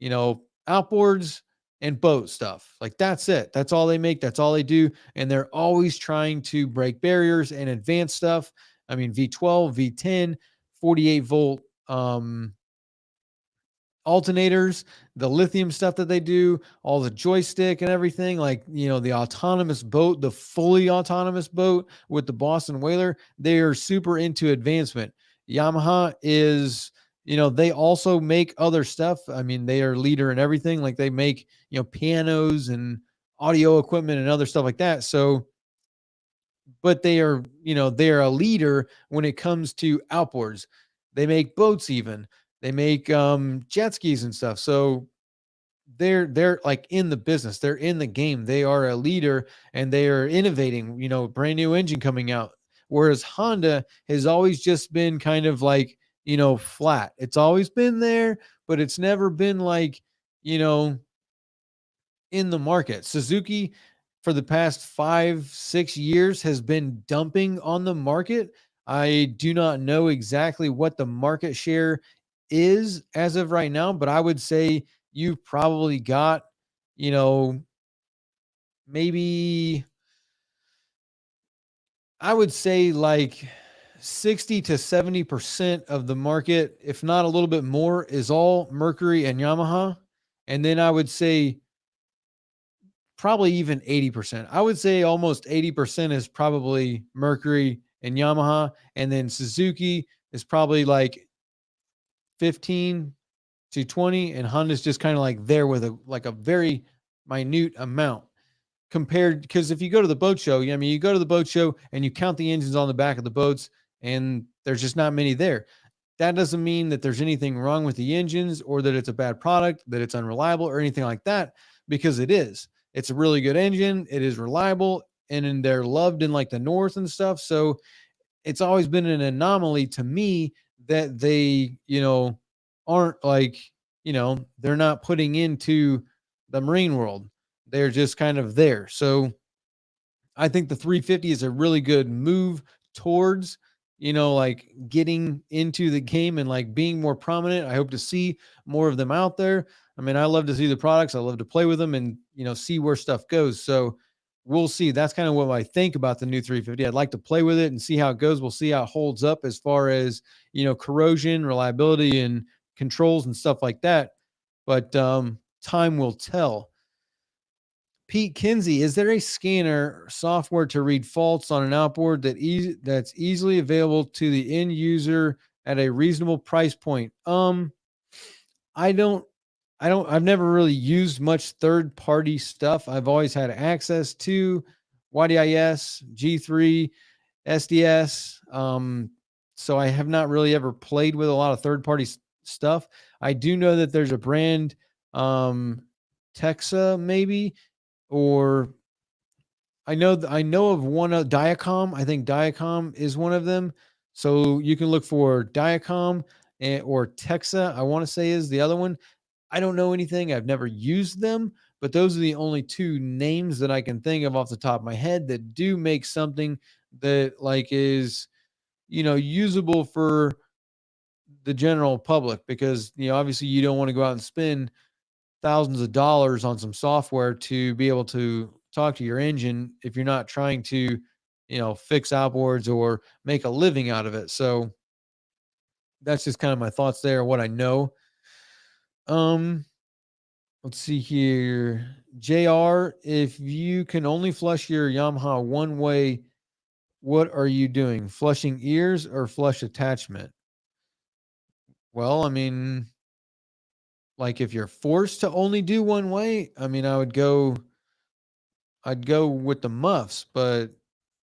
outboards and boat stuff. Like that's it. That's all they make. That's all they do. And they're always trying to break barriers and advance stuff. I mean, V12, V10, 48-volt alternators, the lithium stuff that they do, all the joystick and everything, like, the autonomous boat, the fully autonomous boat with the Boston Whaler, they are super into advancement. Yamaha is, they also make other stuff. I mean, they are leader in everything. Like they make, pianos and audio equipment and other stuff like that. So, but they are a leader when it comes to outboards. They make boats even. They make jet skis and stuff. So they're like in the business. They're in the game. They are a leader and they are innovating, brand new engine coming out. Whereas Honda has always just been kind of like, flat. It's always been there, but it's never been like, you know, in the market. Suzuki for the past 5-6 years has been dumping on the market. I do not know exactly what the market share is as of right now, but I would say you've probably got, you know, maybe I would say like 60 to 70% of the market, if not a little bit more, is all Mercury and Yamaha. And then I would say probably even 80%. I would say almost 80% is probably Mercury and Yamaha. And then Suzuki is probably like 15 to 20. And Honda's just kind of like there with a very minute amount compared. Because if you go to the boat show, I mean, you go to the boat show and you count the engines on the back of the boats, and there's just not many there. That doesn't mean that there's anything wrong with the engines or that it's a bad product, that it's unreliable or anything like that, because it is. It's a really good engine. It is reliable, and they're loved in like the North and stuff. So it's always been an anomaly to me that they, aren't like, they're not putting into the marine world. They're just kind of there. So I think the 350 is a really good move towards, like getting into the game and like being more prominent. I hope to see more of them out there. I mean, I love to see the products. I love to play with them and, see where stuff goes. So we'll see. That's kind of what I think about the new 350. I'd like to play with it and see how it goes. We'll see how it holds up as far as, corrosion, reliability, and controls and stuff like that. But time will tell. Pete Kinsey, is there a scanner software to read faults on an outboard that's easily available to the end user at a reasonable price point? I don't I've never really used much third party stuff. I've always had access to YDIS, G3, SDS. So I have not really ever played with a lot of third party stuff. I do know that there's a brand, Texa maybe, or I know of one of Diacom. I think Diacom is one of them. So you can look for Diacom or Texa, I want to say is the other one. I don't know anything. I've never used them, but those are the only two names that I can think of off the top of my head that do make something that like is, usable for the general public, because, obviously you don't want to go out and spend thousands of dollars on some software to be able to talk to your engine if you're not trying to, fix outboards or make a living out of it. So that's just kind of my thoughts there, what I know. Let's see here. JR, if you can only flush your Yamaha one way, what are you doing? Flushing ears or flush attachment? Well, I mean, like if you're forced to only do one way, I mean, I'd go with the muffs, but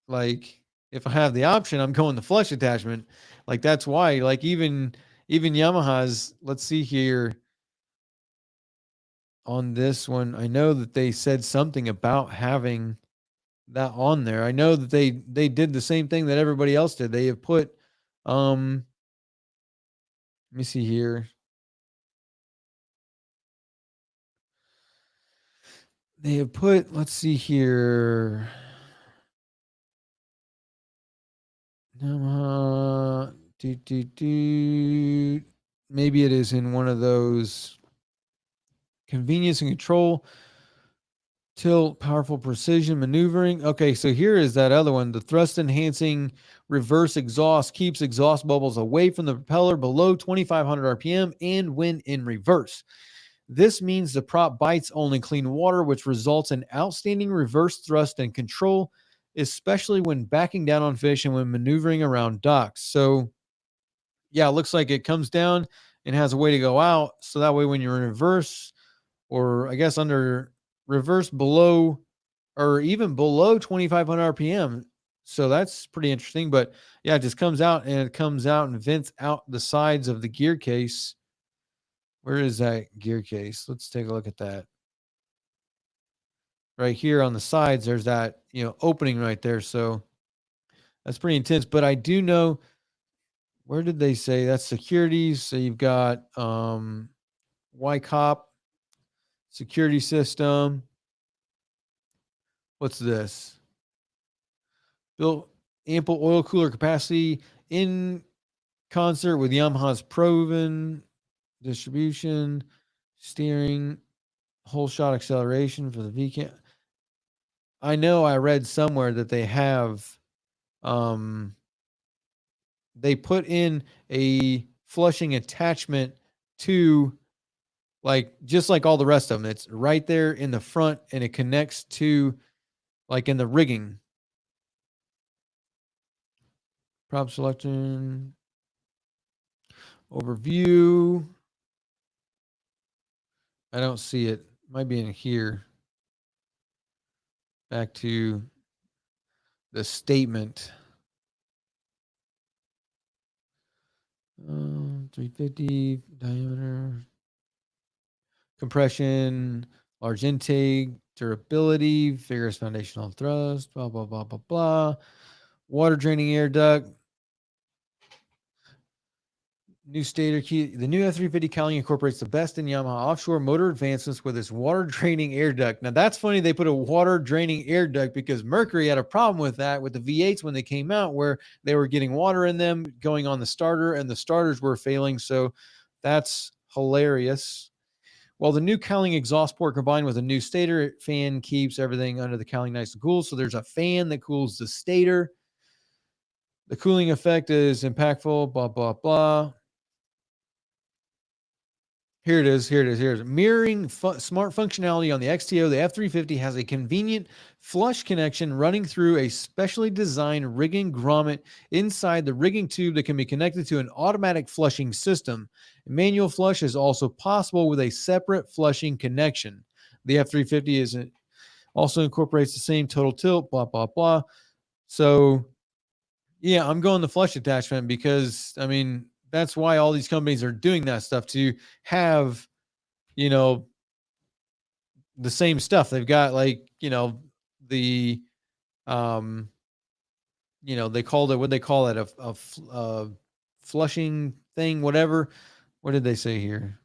like if I have the option, I'm going the flush attachment. Like that's why, like even Yamaha's, let's see here on this one, I know that they said something about having that on there. I know that they did the same thing that everybody else did. They have put let me see here. They have put, let's see here. Maybe it is in one of those convenience and control, tilt, powerful precision, maneuvering. Okay, so here is that other one. The thrust enhancing reverse exhaust keeps exhaust bubbles away from the propeller below 2,500 RPM and when in reverse. This means the prop bites only clean water, which results in outstanding reverse thrust and control, especially when backing down on fish and when maneuvering around docks. So, yeah, it looks like it comes down and has a way to go out. So that way, when you're in reverse, or I guess under reverse below or even below 2,500 RPM. So that's pretty interesting. But yeah, it just comes out and it comes out and vents out the sides of the gear case. Where is that gear case? Let's take a look at that. Right here on the sides, there's that, opening right there. So that's pretty intense. But I do know, where did they say that's security? So you've got YCOP security system. What's this? Built ample oil cooler capacity in concert with Yamaha's proven distribution, steering, whole shot acceleration for the VCAM. I know I read somewhere that they have, they put in a flushing attachment to, like, just like all the rest of them. It's right there in the front and it connects to, like, in the rigging. Prop selection, overview. I don't see it. Might be in here. Back to the statement. 350 diameter. Compression, large intake, durability, vigorous foundational thrust, blah, blah, blah, blah, blah. Water draining air duct. New stator key. The new F350 cowling incorporates the best in Yamaha offshore motor advancements with its water draining air duct. Now that's funny. They put a water draining air duct because Mercury had a problem with that with the V8s when they came out, where they were getting water in them going on the starter and the starters were failing. So that's hilarious. Well, the new cowling exhaust port combined with a new stator fan keeps everything under the cowling nice and cool. So there's a fan that cools the stator. The cooling effect is impactful, blah, blah, blah. Here it is. Mirroring smart functionality on the XTO, the F350 has a convenient flush connection running through a specially designed rigging grommet inside the rigging tube that can be connected to an automatic flushing system. Manual flush is also possible with a separate flushing connection. The F350 also incorporates the same total tilt, blah, blah, blah. So, yeah, I'm going the flush attachment because, I mean, that's why all these companies are doing that stuff, to have, the same stuff. They've got, like, the, they called it, what they call it, a flushing thing, whatever. What did they say here?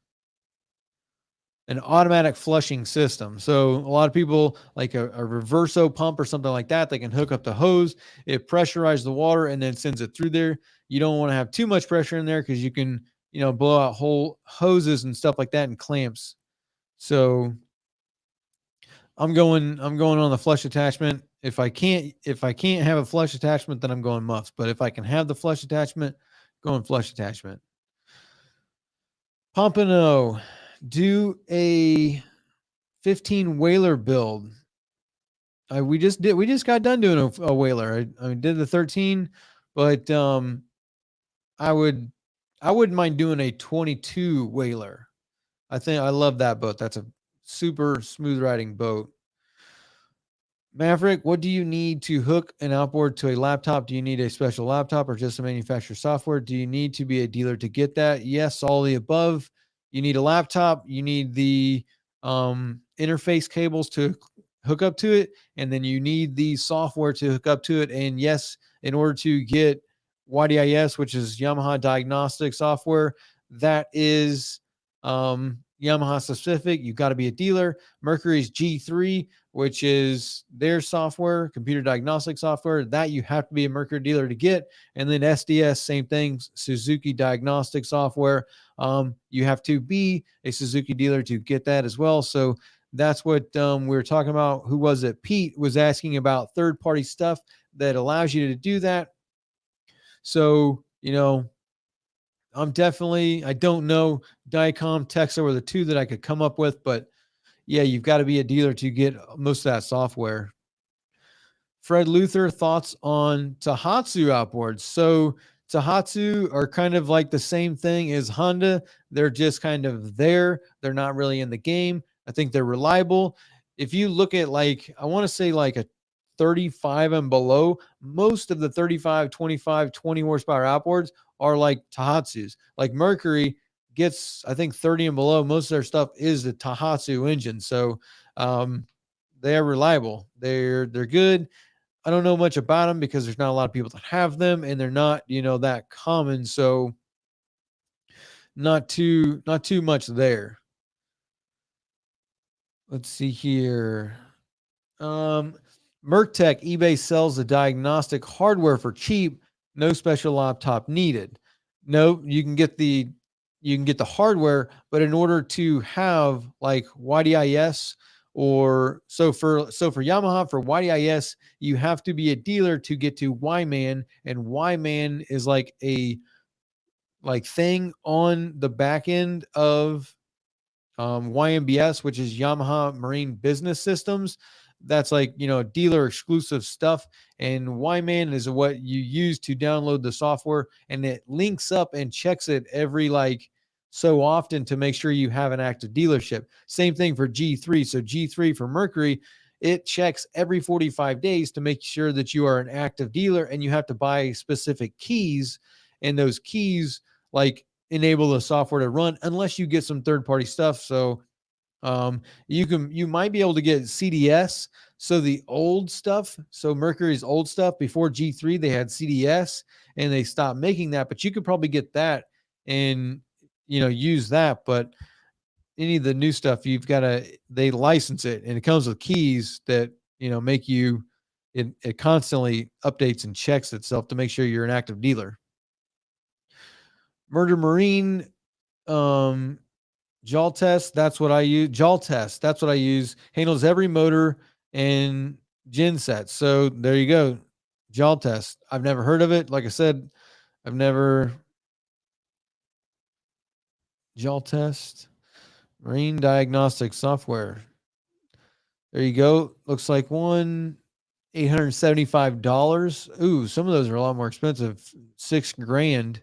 An automatic flushing system. So a lot of people like a reverso pump or something like that. They can hook up the hose, it pressurizes the water and then sends it through there. You don't want to have too much pressure in there because you can, blow out whole hoses and stuff like that and clamps. So I'm going on the flush attachment. If I can't have a flush attachment, then I'm going muffs. But if I can have the flush attachment, going flush attachment. Pompano, do a 15 whaler build. We just got done doing a whaler. I did the 13, but I wouldn't mind doing a 22 whaler. I think I love that boat. That's a super smooth riding boat. Maverick, what do you need to hook an outboard to a laptop? Do you need a special laptop or just a manufacturer software? Do you need to be a dealer to get that? Yes, all the above. You need a laptop. You need the interface cables to hook up to it. And then you need the software to hook up to it. And yes, in order to get YDIS, which is Yamaha Diagnostic Software, that is Yamaha specific. You've got to be a dealer. Mercury's G3, which is their software, computer diagnostic software, that you have to be a Mercury dealer to get. And then SDS, same thing, Suzuki diagnostic software. You have to be a Suzuki dealer to get that as well. So that's what we were talking about. Who was it? Pete was asking about third-party stuff that allows you to do that. So, I don't know. Diacom, Texas were the two that I could come up with, but yeah, you've got to be a dealer to get most of that software. Fred Luther, thoughts on Tahatsu outboards? So Tahatsu are kind of like the same thing as Honda. They're just kind of there. They're not really in the game. I think they're reliable. If you look at I want to say like a 35 and below, most of the 35, 25, 20 horsepower outboards are like Tahatsus. Like Mercury gets, I think, 30 and below. Most of their stuff is the Tahatsu engine. So they're reliable. They're good. I don't know much about them because there's not a lot of people that have them, and they're not, that common. So not too much there. Let's see here. Merktech, eBay sells the diagnostic hardware for cheap. No special laptop needed. No, you can get the hardware, but in order to have like YDIS or so for Yamaha, for YDIS, you have to be a dealer to get to Yman, and Yman is like a thing on the back end of YMBS, which is Yamaha Marine Business Systems. That's dealer exclusive stuff. And Yman is what you use to download the software, and it links up and checks it every so often to make sure you have an active dealership. Same thing for G3. So G3 for Mercury, it checks every 45 days to make sure that you are an active dealer, and you have to buy specific keys, and those keys enable the software to run unless you get some third-party stuff. So you might be able to get CDS. So the old stuff, so Mercury's old stuff before G3, they had CDS and they stopped making that, but you could probably get that and use that. But any of the new stuff, they license it, and it comes with keys that make you it constantly updates and checks itself to make sure you're an active dealer. Murder Marine, Jaw test, that's what I use. Jaw test, that's what I use. Handles every motor and gen set. So there you go. Jaw test. I've never heard of it. Like I said, I've never. Jaw test. Marine diagnostic software. There you go. Looks like $875. Ooh, some of those are a lot more expensive. $6,000.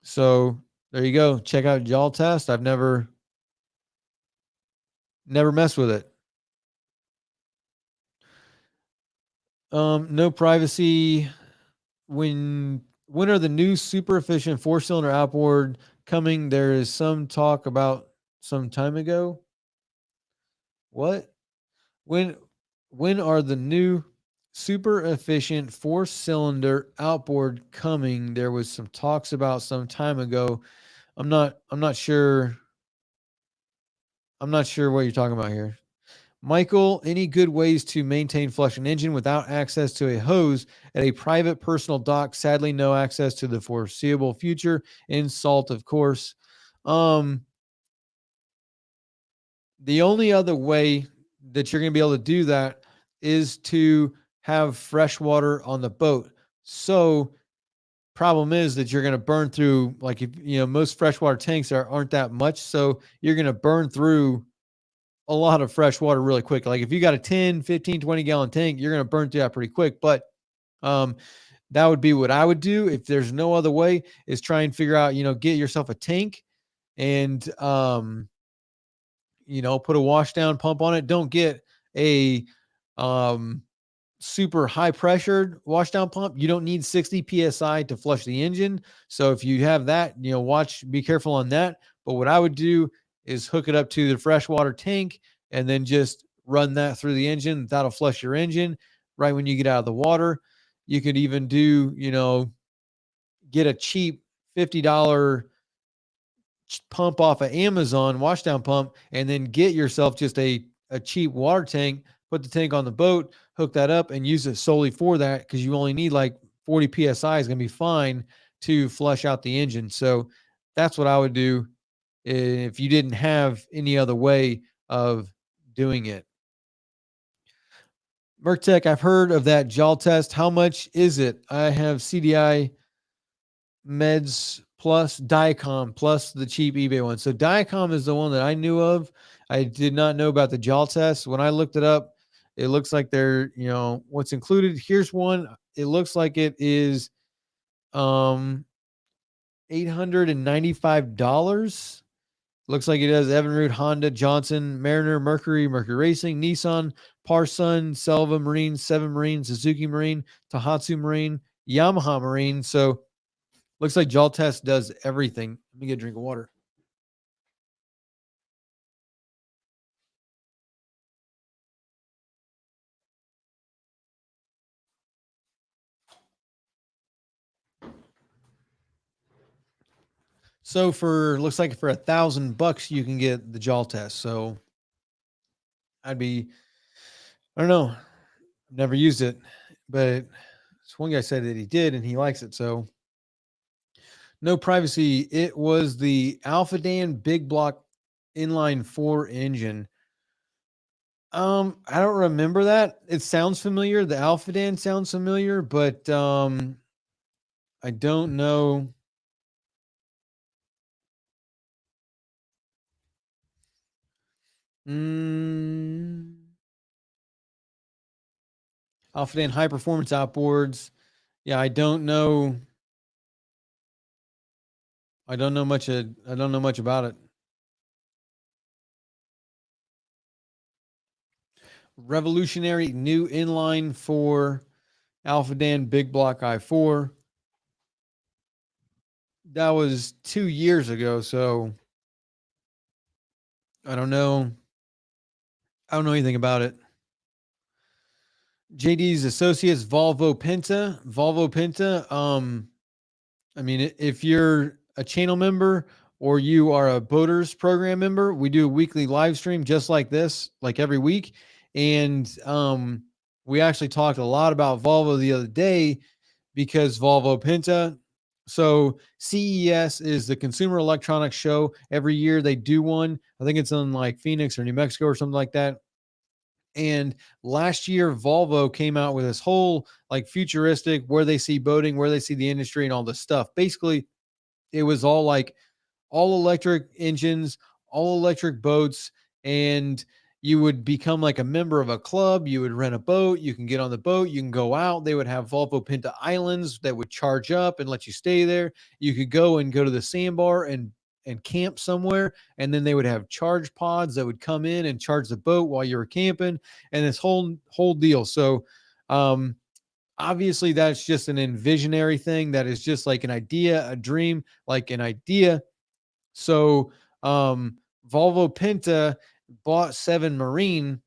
So there you go. Check out Jaw test. I've never messed with it. No privacy. When are the new super efficient 4-cylinder outboard coming? There is some talk about some time ago. What? When are the new super efficient 4-cylinder outboard coming? There was some talks about some time ago. I'm not sure. I'm not sure what you're talking about here. Michael, any good ways to maintain flush an engine without access to a hose at a private personal dock? Sadly, no access to the foreseeable future. In salt, of course. The only other way that you're going to be able to do that is to have fresh water on the boat. So problem is that you're going to burn through, like, if you know, most freshwater tanks aren't that much, so you're going to burn through a lot of fresh water really quick. Like if you got a 10, 15, 20 gallon tank, you're going to burn through that pretty quick. But um, that would be what I would do if there's no other way, is try and figure out, get yourself a tank and, put a wash down pump on it. Don't get a um, super high pressured wash down pump. You don't need 60 psi to flush the engine. So if you have that, be careful on that. But what I would do is hook it up to the freshwater tank and then just run that through the engine. That'll flush your engine right when you get out of the water. You could even do, get a cheap $50 pump off of Amazon, washdown pump, and then get yourself just a cheap water tank, put the tank on the boat, hook that up, and use it solely for that, because you only need like 40 psi is going to be fine to flush out the engine. So that's what I would do if you didn't have any other way of doing it. Merktech, I've heard of that jaw test. How much is it? I have CDI Meds plus Diacom plus the cheap eBay one. So Diacom is the one that I knew of. I did not know about the jaw test. When I looked it up, it looks like they're, what's included. Here's one. It looks like it is $895. Looks like it has Evinrude, Honda, Johnson, Mariner, Mercury Racing, Nissan, Parsun, Selva Marine, Seven Marine, Suzuki Marine, Tohatsu Marine, Yamaha Marine. So looks like jaw test does everything. Let me get a drink of water. So looks like for $1,000 you can get the jaw test. So I don't know. I've never used it, but this one guy said that he did and he likes it. So no privacy. It was the Alphadan Big Block inline 4 engine. I don't remember that. It sounds familiar. The Alphadan sounds familiar, but I don't know. Alphadan high performance outboards. Yeah, I don't know. I don't know much about it. Revolutionary new inline for Alphadan Big Block i4. That was 2 years ago, so I don't know. I don't know anything about it. JD's Associates Volvo Penta. I mean, if you're a channel member or you are a boaters program member, we do a weekly live stream just like this, like every week. And we actually talked a lot about Volvo the other day, because Volvo Penta. So CES is the Consumer Electronics Show. Every year they do one. I think it's in like Phoenix or New Mexico or something like that. And last year, Volvo came out with this whole like futuristic, where they see boating, where they see the industry, and all this stuff. Basically, it was all like all electric engines, all electric boats, and you would become like a member of a club. You would rent a boat. You can get on the boat. You can go out. They would have Volvo Penta Islands that would charge up and let you stay there. You could go to the sandbar and camp somewhere, and then they would have charge pods that would come in and charge the boat while you were camping, and this whole deal. So obviously that's just an envisionary thing. That is just like an idea, a dream, like an idea. So Volvo Penta bought Seven Marine,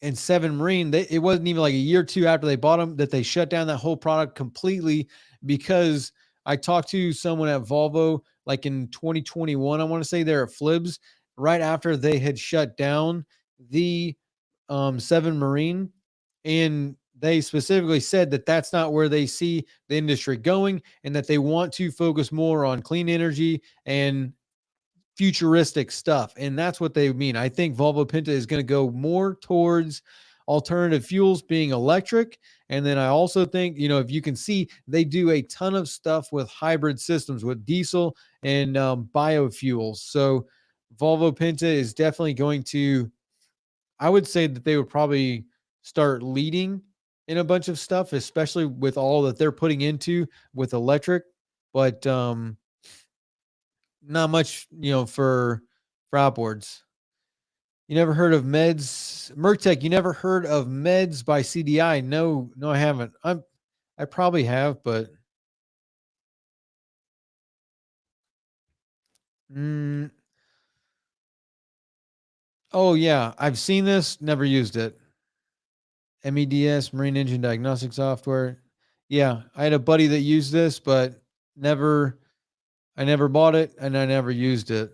and Seven Marine, it wasn't even like a year or two after they bought them that they shut down that whole product completely, because I talked to someone at Volvo like in 2021, I want to say, they're at Flibs, right after they had shut down the Seven Marine. And they specifically said that that's not where they see the industry going, and that they want to focus more on clean energy and futuristic stuff. And that's what they mean. I think Volvo Penta is going to go more towards alternative fuels being electric. And then I also think, if you can see, they do a ton of stuff with hybrid systems with diesel and biofuels. So Volvo Penta is definitely going to, I would say that they would probably start leading in a bunch of stuff, especially with all that they're putting into with electric. But not much, for outboards. You never heard of Meds Merktech? You never heard of Meds by CDI? No, I haven't. I probably have, but oh yeah, I've seen this, never used it. MEDS, Marine Engine Diagnostic Software. Yeah, I had a buddy that used this, but I never bought it and I never used it.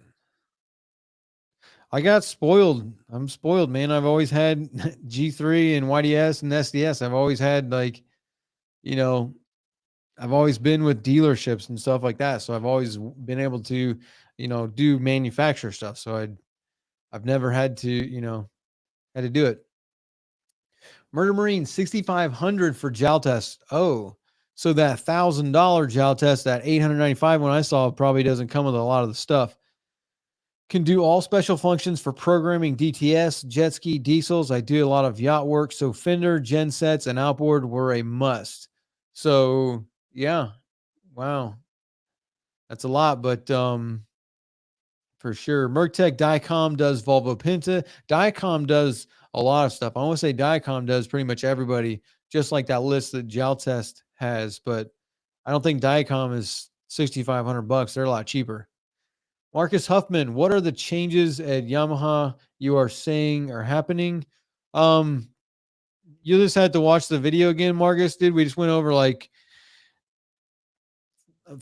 I got spoiled. I'm spoiled, man. I've always had G3 and YDS and SDS. I've always had you know, I've always been with dealerships and stuff like that. So I've always been able to, do manufacturer stuff. So I've never had to, had to do it. Murder Marine 6,500 for jowl test. Oh, so that $1,000 jowl test, that 895 one I saw probably doesn't come with a lot of the stuff. Can do all special functions for programming DTS, jet ski, diesels. I do a lot of yacht work. So fender, gen sets, and outboard were a must. So yeah, wow, that's a lot, but for sure. Merktech Diacom does Volvo Penta. Diacom does a lot of stuff. I want to say Diacom does pretty much everybody, just like that list that Jowl Test has. But I don't think Diacom is $6,500. They're a lot cheaper. Marcus Huffman, what are the changes at Yamaha you are saying are happening? You just had to watch the video again, Marcus. We just went over like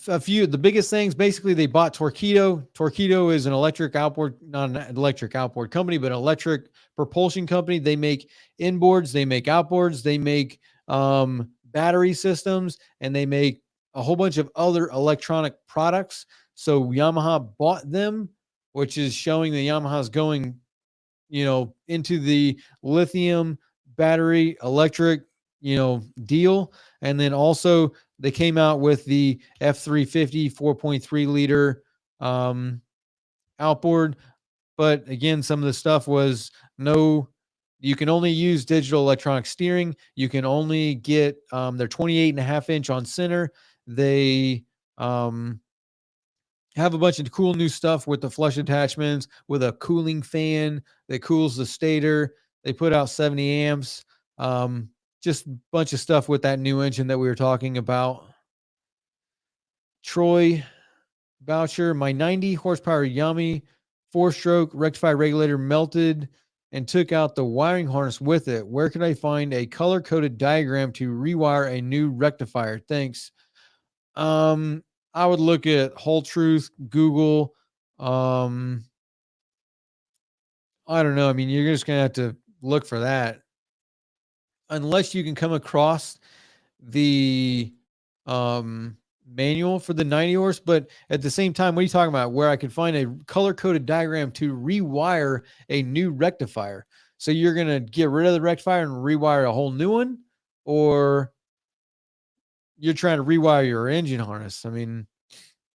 a few. The biggest things, basically, they bought Torqeedo. Torqeedo is an electric outboard, not an electric outboard company, but an electric propulsion company. They make inboards, they make outboards, they make battery systems, and they make a whole bunch of other electronic products. So Yamaha bought them, which is showing that Yamaha is going, into the lithium battery electric, deal. And then also they came out with the F350 4.3 liter outboard. But again, some of the stuff was you can only use digital electronic steering. You can only get their 28.5-inch on center. They have a bunch of cool new stuff with the flush attachments, with a cooling fan that cools the stator. They put out 70 amps. Just a bunch of stuff with that new engine that we were talking about. Troy Boucher, my 90 horsepower Yami 4-stroke rectifier regulator melted and took out the wiring harness with it. Where can I find a color-coded diagram to rewire a new rectifier? Thanks. I would look at Whole Truth, Google. I don't know. I mean, you're just going to have to look for that. Unless you can come across the manual for the 90 horse. But at the same time, what are you talking about? Where I can find a color-coded diagram to rewire a new rectifier. So you're going to get rid of the rectifier and rewire a whole new one? Or you're trying to rewire your engine harness? I mean,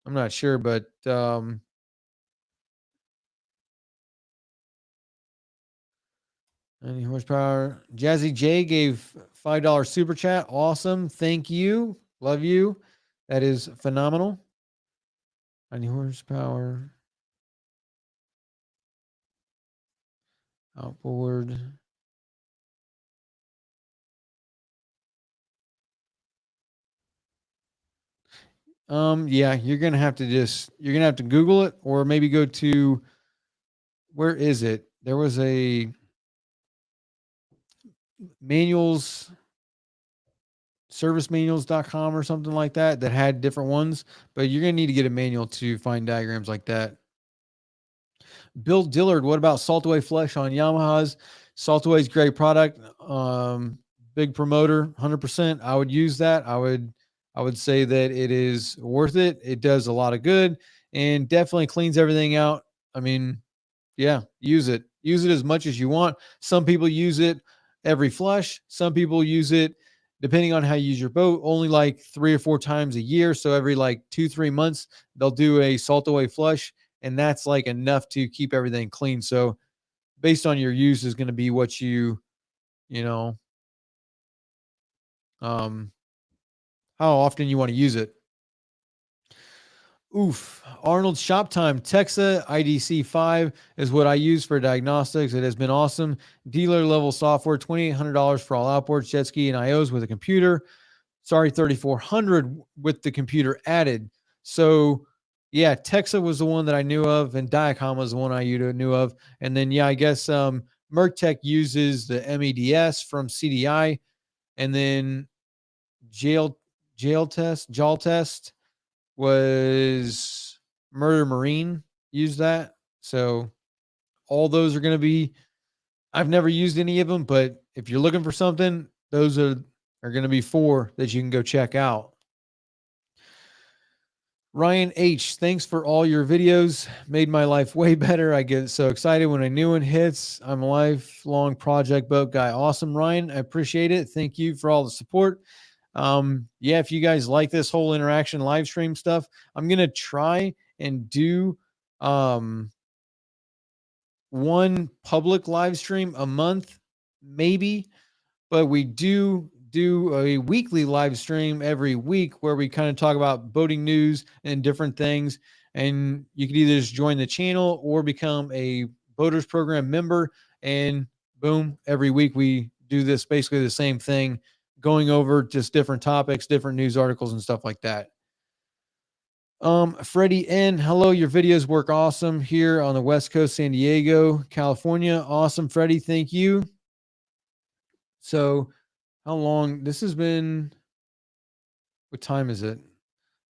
I'm not sure, but 90 horsepower. Jazzy J gave $5 super chat. Awesome. Thank you. Love you. That is phenomenal. 90 horsepower. Outboard. Yeah, you're gonna have to Google it, or maybe go to, where is it? There was a manuals, servicemanuals.com or something like that had different ones, but you're gonna need to get a manual to find diagrams like that. Bill Dillard, what about Saltaway Flesh on Yamahas? Saltaway is great product. Big promoter, 100%. I would use that. I would say that it is worth it. It does a lot of good and definitely cleans everything out I mean, yeah, use it. Use it as much as you want. Some people use it every flush. Some people use it, depending on how you use your boat, only like 3 or 4 times a year. So every like 2, 3 months, they'll do a salt away flush, and that's like enough to keep everything clean. So based on your use is going to be what you know, um, how often you want to use it. Oof. Arnold's Shop Time Texa IDC 5 is what I use for diagnostics. It has been awesome. Dealer level software, $2,800 for all outboards, jet ski, and IOs with a computer. Sorry, $3,400 with the computer added. So, yeah, Texa was the one that I knew of, and Diacom was the one I knew of. And then, yeah, I guess Merctech uses the MEDS from CDI, and then Jail Test was Murder Marine used that. So all those are going to be, I've never used any of them, but if you're looking for something, those are going to be 4 that you can go check out. Ryan H, thanks for all your videos. Made my life way better. I get so excited when a new one hits. I'm a lifelong project boat guy. Awesome, Ryan. I appreciate it. Thank you for all the support. Yeah, if you guys like this whole interaction live stream stuff, I'm gonna try and do one public live stream a month, maybe, but we do a weekly live stream every week where we kind of talk about boating news and different things. And you can either just join the channel or become a Boaters Program member, and boom, every week we do this basically the same thing, going over just different topics, different news articles and stuff like that. Freddie N, hello, your videos work awesome here on the West Coast, San Diego, California. Awesome, Freddie, thank you. So how long? This has been, what time is it?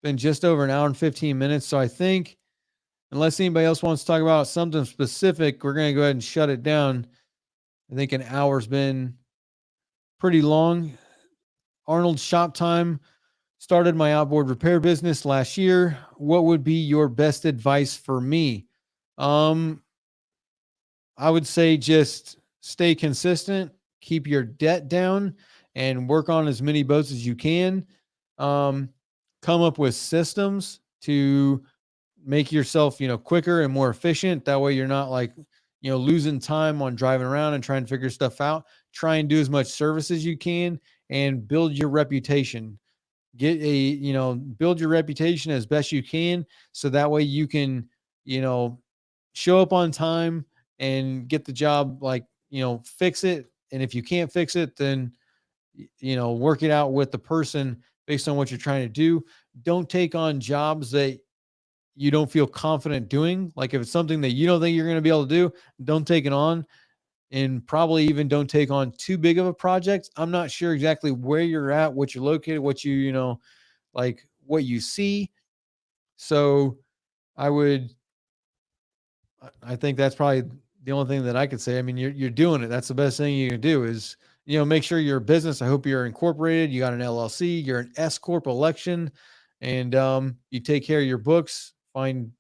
Been just over an hour and 15 minutes. So I think, unless anybody else wants to talk about something specific, we're going to go ahead and shut it down. I think an hour's been pretty long. Arnold's Shop Time. Started my outboard repair business last year. What would be your best advice for me? I would say just stay consistent, keep your debt down, and work on as many boats as you can. Come up with systems to make yourself, quicker and more efficient. That way you're not like, losing time on driving around and trying to figure stuff out. Try and do as much service as you can and build your reputation. Build your reputation as best you can. So that way you can, show up on time and get the job, like, fix it. And if you can't fix it, then, work it out with the person based on what you're trying to do. Don't take on jobs that you don't feel confident doing. Like if it's something that you don't think you're going to be able to do, don't take it on. And probably even don't take on too big of a project. I'm not sure exactly where you're at, what you're located, what like what you see. So I think that's probably the only thing that I could say. I mean, you're doing it. That's the best thing you can do is, make sure you're a business. I hope you're incorporated. You got an LLC, you're an S Corp election, and you take care of your books, find,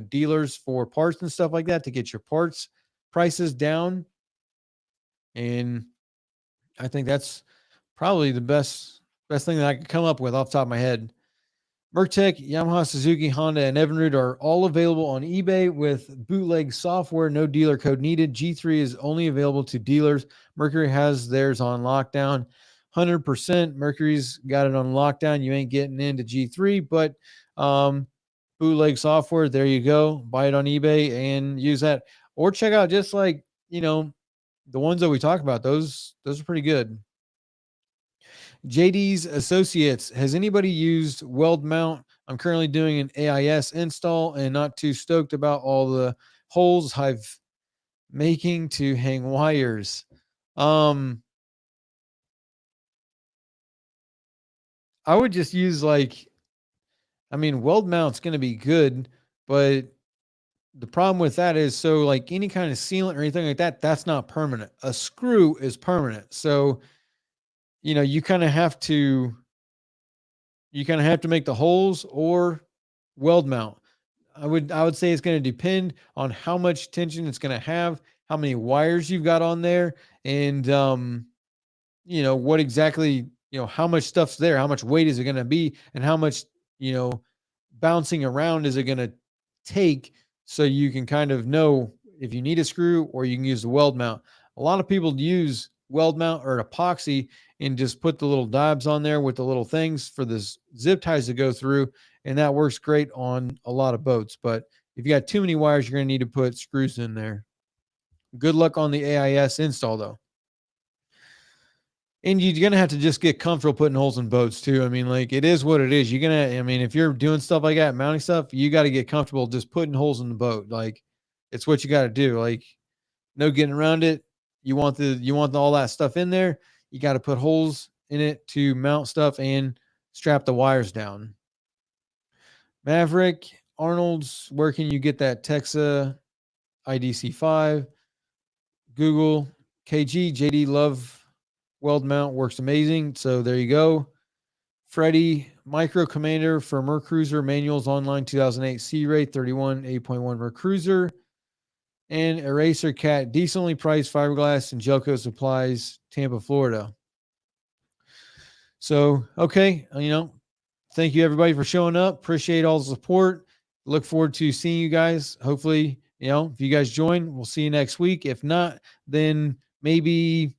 dealers for parts and stuff like that to get your parts prices down. And I think that's probably the best thing that I could come up with off the top of my head. Merctech, Yamaha, Suzuki, Honda, and Evinrude are all available on eBay with bootleg software. No dealer code needed. G3 is only available to dealers. Mercury has theirs on lockdown. 100%. Mercury's got it on lockdown. You ain't getting into G3, but bootleg software, there you go. Buy it on eBay and use that. Or check out just like, the ones that we talk about. Those are pretty good. JD's Associates. Has anybody used Weld Mount? I'm currently doing an AIS install and not too stoked about all the holes I've making to hang wires. I would just use Weld Mount's going to be good, but the problem with that is, so like any kind of sealant or anything like that, that's not permanent. A screw is permanent. So, you kind of have to make the holes or weld mount. I would say it's going to depend on how much tension it's going to have, how many wires you've got on there, and what exactly, how much stuff's there, how much weight is it going to be, and how much, you know, bouncing around is it going to take, so you can kind of know if you need a screw or you can use the weld mount. A lot of people use weld mount or epoxy and just put the little dibs on there with the little things for the zip ties to go through, and that works great on a lot of boats. But if you got too many wires, you're going to need to put screws in there. Good luck on the AIS install, though. And you're going to have to just get comfortable putting holes in boats too. I mean, like, it is what it is. You're going to, I mean, if you're doing stuff like that, mounting stuff, you got to get comfortable just putting holes in the boat. Like, it's what you got to do. Like, no getting around it. You want all that stuff in there. You got to put holes in it to mount stuff and strap the wires down. Maverick, Arnold's, where can you get that Texa IDC5? Google, KG, JD Love weld mount works amazing. So there you go. Freddie, Micro Commander for Mercruiser manuals online 2008 C rate 31 8.1 Mercruiser. And Eraser Cat, decently priced fiberglass and gel coat supplies, Tampa, Florida. So, okay, thank you everybody for showing up. Appreciate all the support. Look forward to seeing you guys. Hopefully, if you guys join, we'll see you next week. If not, then maybe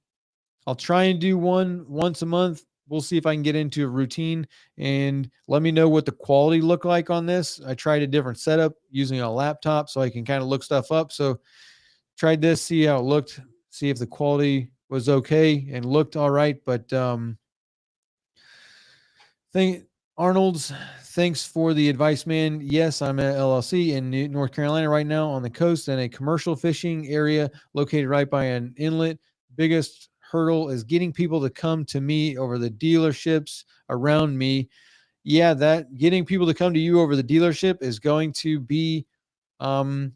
I'll try and do one once a month. We'll see if I can get into a routine, and let me know what the quality looked like on this. I tried a different setup using a laptop so I can kind of look stuff up. So tried this, see how it looked, see if the quality was okay and looked all right. But Arnold's, thanks for the advice, man. Yes, I'm at LLC in North Carolina right now on the coast in a commercial fishing area located right by an inlet. Biggest hurdle is getting people to come to me over the dealerships around me. Yeah, that getting people to come to you over the dealership is going to be, that's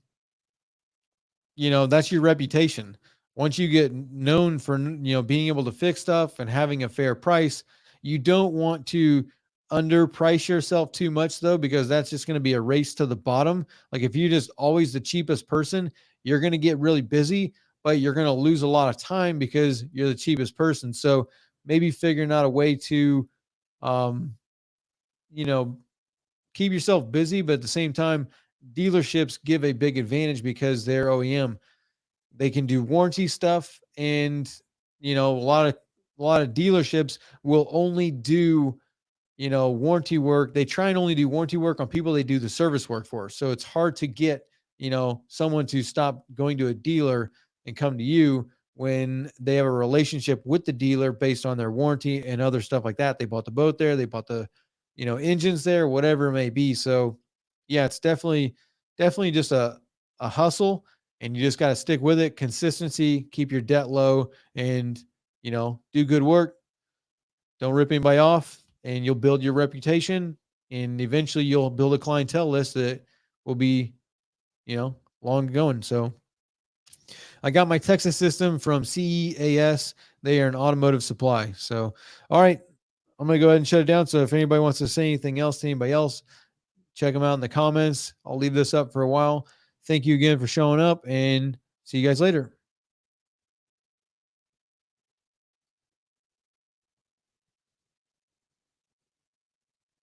your reputation. Once you get known for, being able to fix stuff and having a fair price, you don't want to underprice yourself too much, though, because that's just going to be a race to the bottom. Like, if you're just always the cheapest person, you're going to get really busy, but you're going to lose a lot of time because you're the cheapest person. So maybe figuring out a way to, keep yourself busy, but at the same time, dealerships give a big advantage because they're OEM. They can do warranty stuff, and a lot of dealerships will only do warranty work. They try and only do warranty work on people they do the service work for. So it's hard to get someone to stop going to a dealer and come to you when they have a relationship with the dealer based on their warranty and other stuff like that. They bought the boat there, they bought the engines there, whatever it may be. So yeah, it's definitely just a hustle, and you just got to stick with it. Consistency, keep your debt low, and do good work. Don't rip anybody off, and you'll build your reputation, and eventually you'll build a clientele list that will be long going. So I got my Texas system from CEAS. They are an automotive supply. So all right, I'm going to go ahead and shut it down. So if anybody wants to say anything else to anybody else, check them out in the comments. I'll leave this up for a while. Thank you again for showing up, and see you guys later.